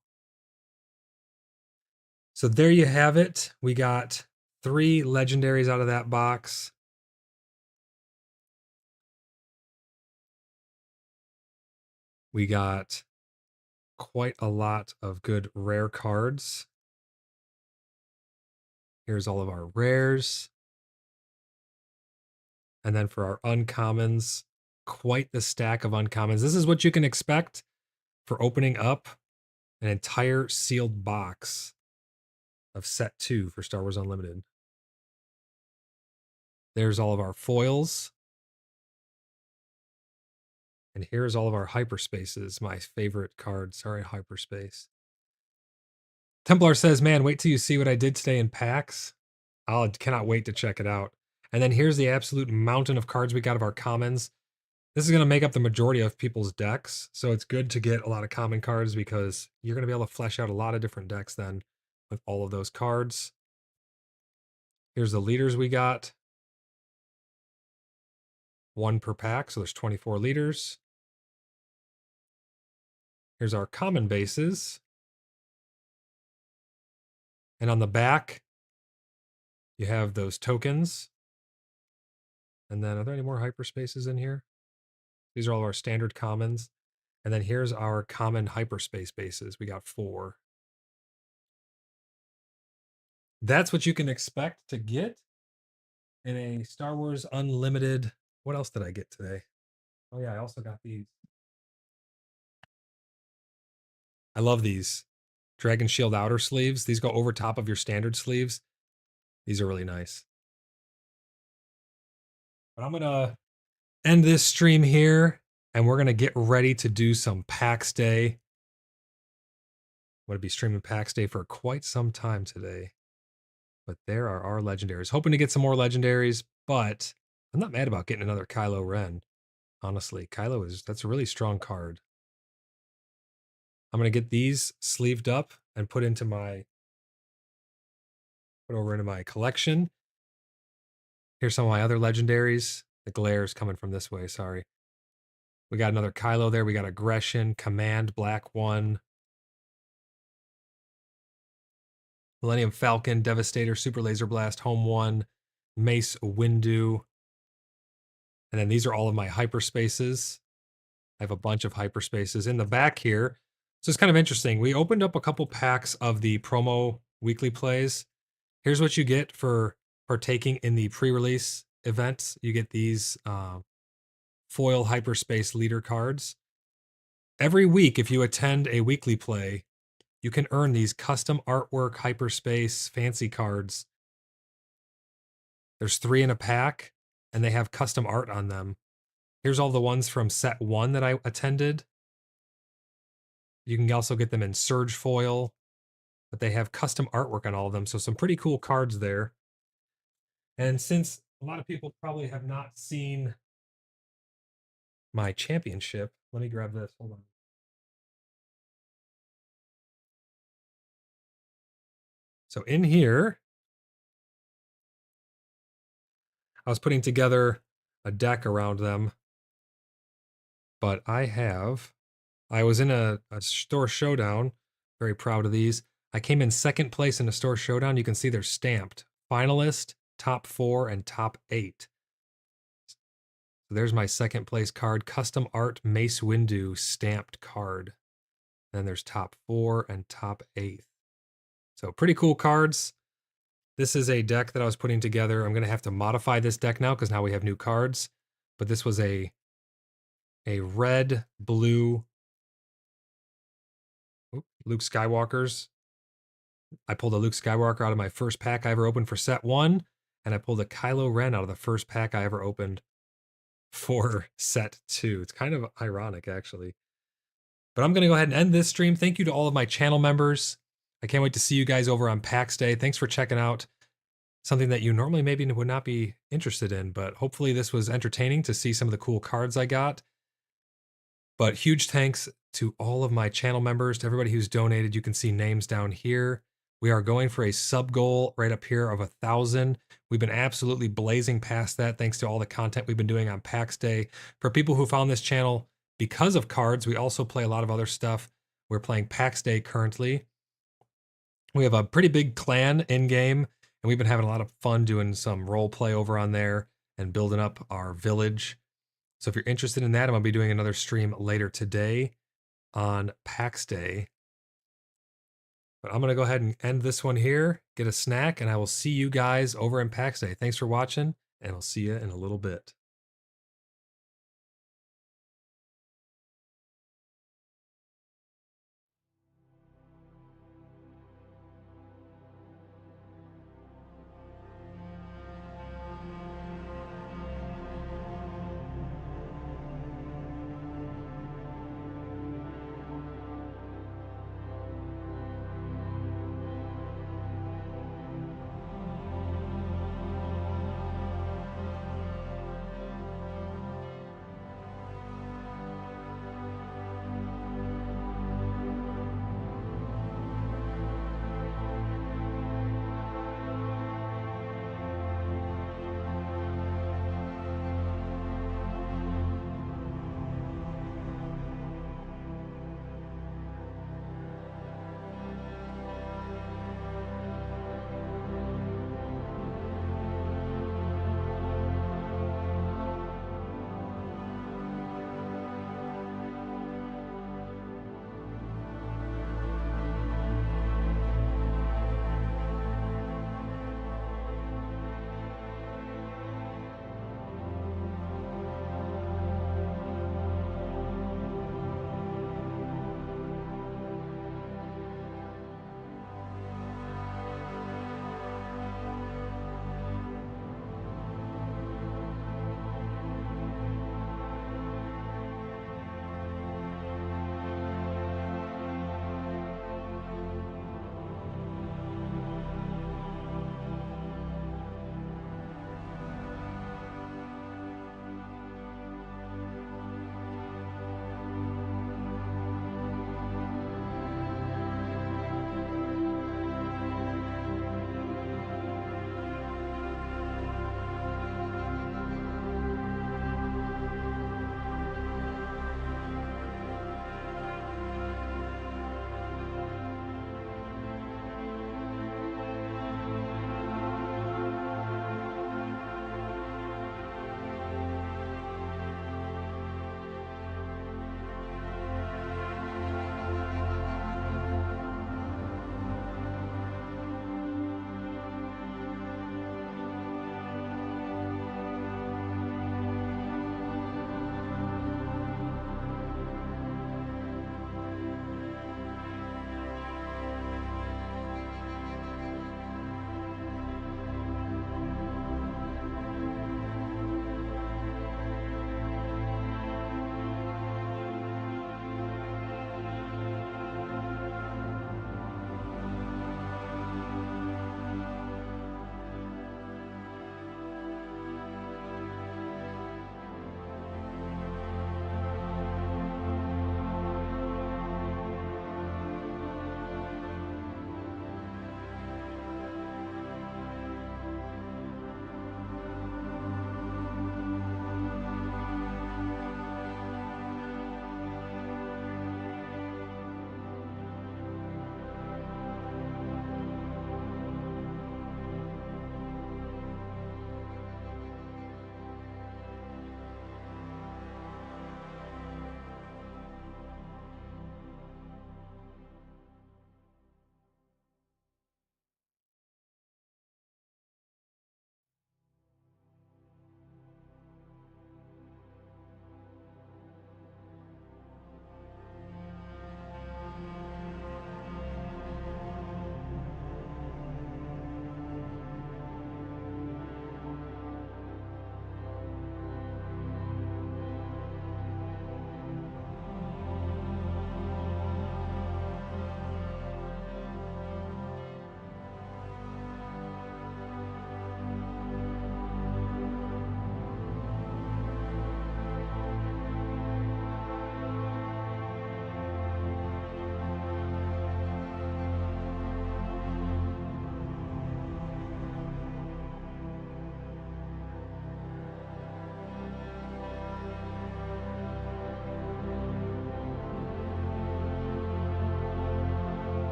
So there you have it. We got 3 legendaries out of that box. We got quite a lot of good rare cards. Here's all of our rares. And then for our uncommons, quite the stack of uncommons. This is what you can expect for opening up an entire sealed box of set 2 for Star Wars Unlimited. There's all of our foils. And here's all of our hyperspaces, my favorite cards. Sorry, hyperspace. Templar says, man, wait till you see what I did today in PAX. I cannot wait to check it out. And then here's the absolute mountain of cards we got of our commons. This is going to make up the majority of people's decks. So it's good to get a lot of common cards because you're going to be able to flesh out a lot of different decks then with all of those cards. Here's the leaders we got. 1 per pack, so there's 24 leaders. Here's our common bases. And on the back, you have those tokens. And then, are there any more hyperspaces in here? These are all of our standard commons. And then here's our common hyperspace bases. We got 4. That's what you can expect to get in a Star Wars Unlimited. What else did I get today? Oh yeah, I also got these. I love these. Dragon Shield outer sleeves. These go over top of your standard sleeves. These are really nice. But I'm going to end this stream here, and we're going to get ready to do some PAX Day. I'm going to be streaming PAX Day for quite some time today. But there are our legendaries. Hoping to get some more legendaries, but I'm not mad about getting another Kylo Ren. Honestly, that's a really strong card. I'm going to get these sleeved up and put over into my collection. Here's some of my other legendaries. The glare's coming from this way, sorry. We got another Kylo there. We got Aggression, Command, Black 1. Millennium Falcon, Devastator, Super Laser Blast, Home 1, Mace Windu. And then these are all of my hyperspaces. I have a bunch of hyperspaces in the back here. So it's kind of interesting. We opened up a couple packs of the promo weekly plays. Here's what you get for partaking in the pre-release events. You get these foil hyperspace leader cards. Every week, if you attend a weekly play, you can earn these custom artwork hyperspace fancy cards. There's 3 in a pack, and they have custom art on them. Here's all the ones from set 1 that I attended. You can also get them in Surge foil, but they have custom artwork on all of them, so some pretty cool cards there. And since a lot of people probably have not seen my championship, let me grab this. Hold on. So in here, I was putting together a deck around them, but I was in a store showdown. Very proud of these. I came in second place in a store showdown. You can see they're stamped finalist, top 4, and top 8. So there's my second place card, custom art Mace Windu stamped card. Then there's top 4 and top 8. So pretty cool cards. This is a deck that I was putting together. I'm going to have to modify this deck now because now we have new cards. But this was a red, blue Luke Skywalkers. I pulled a Luke Skywalker out of my first pack I ever opened for set 1, and I pulled a Kylo Ren out of the first pack I ever opened for set 2. It's kind of ironic, actually. But I'm going to go ahead and end this stream. Thank you to all of my channel members. I can't wait to see you guys over on PAX Day. Thanks for checking out something that you normally maybe would not be interested in, but hopefully this was entertaining to see some of the cool cards I got. But huge thanks to all of my channel members, to everybody who's donated. You can see names down here. We are going for a sub goal right up here of 1,000. We've been absolutely blazing past that thanks to all the content we've been doing on PAX Day. For people who found this channel because of cards, we also play a lot of other stuff. We're playing PAX Day currently. We have a pretty big clan in game, and we've been having a lot of fun doing some role play over on there and building up our village. So if you're interested in that, I'm going to be doing another stream later today on PAX Day. But I'm going to go ahead and end this one here, get a snack, and I will see you guys over in PAX Day. Thanks for watching, and I'll see you in a little bit.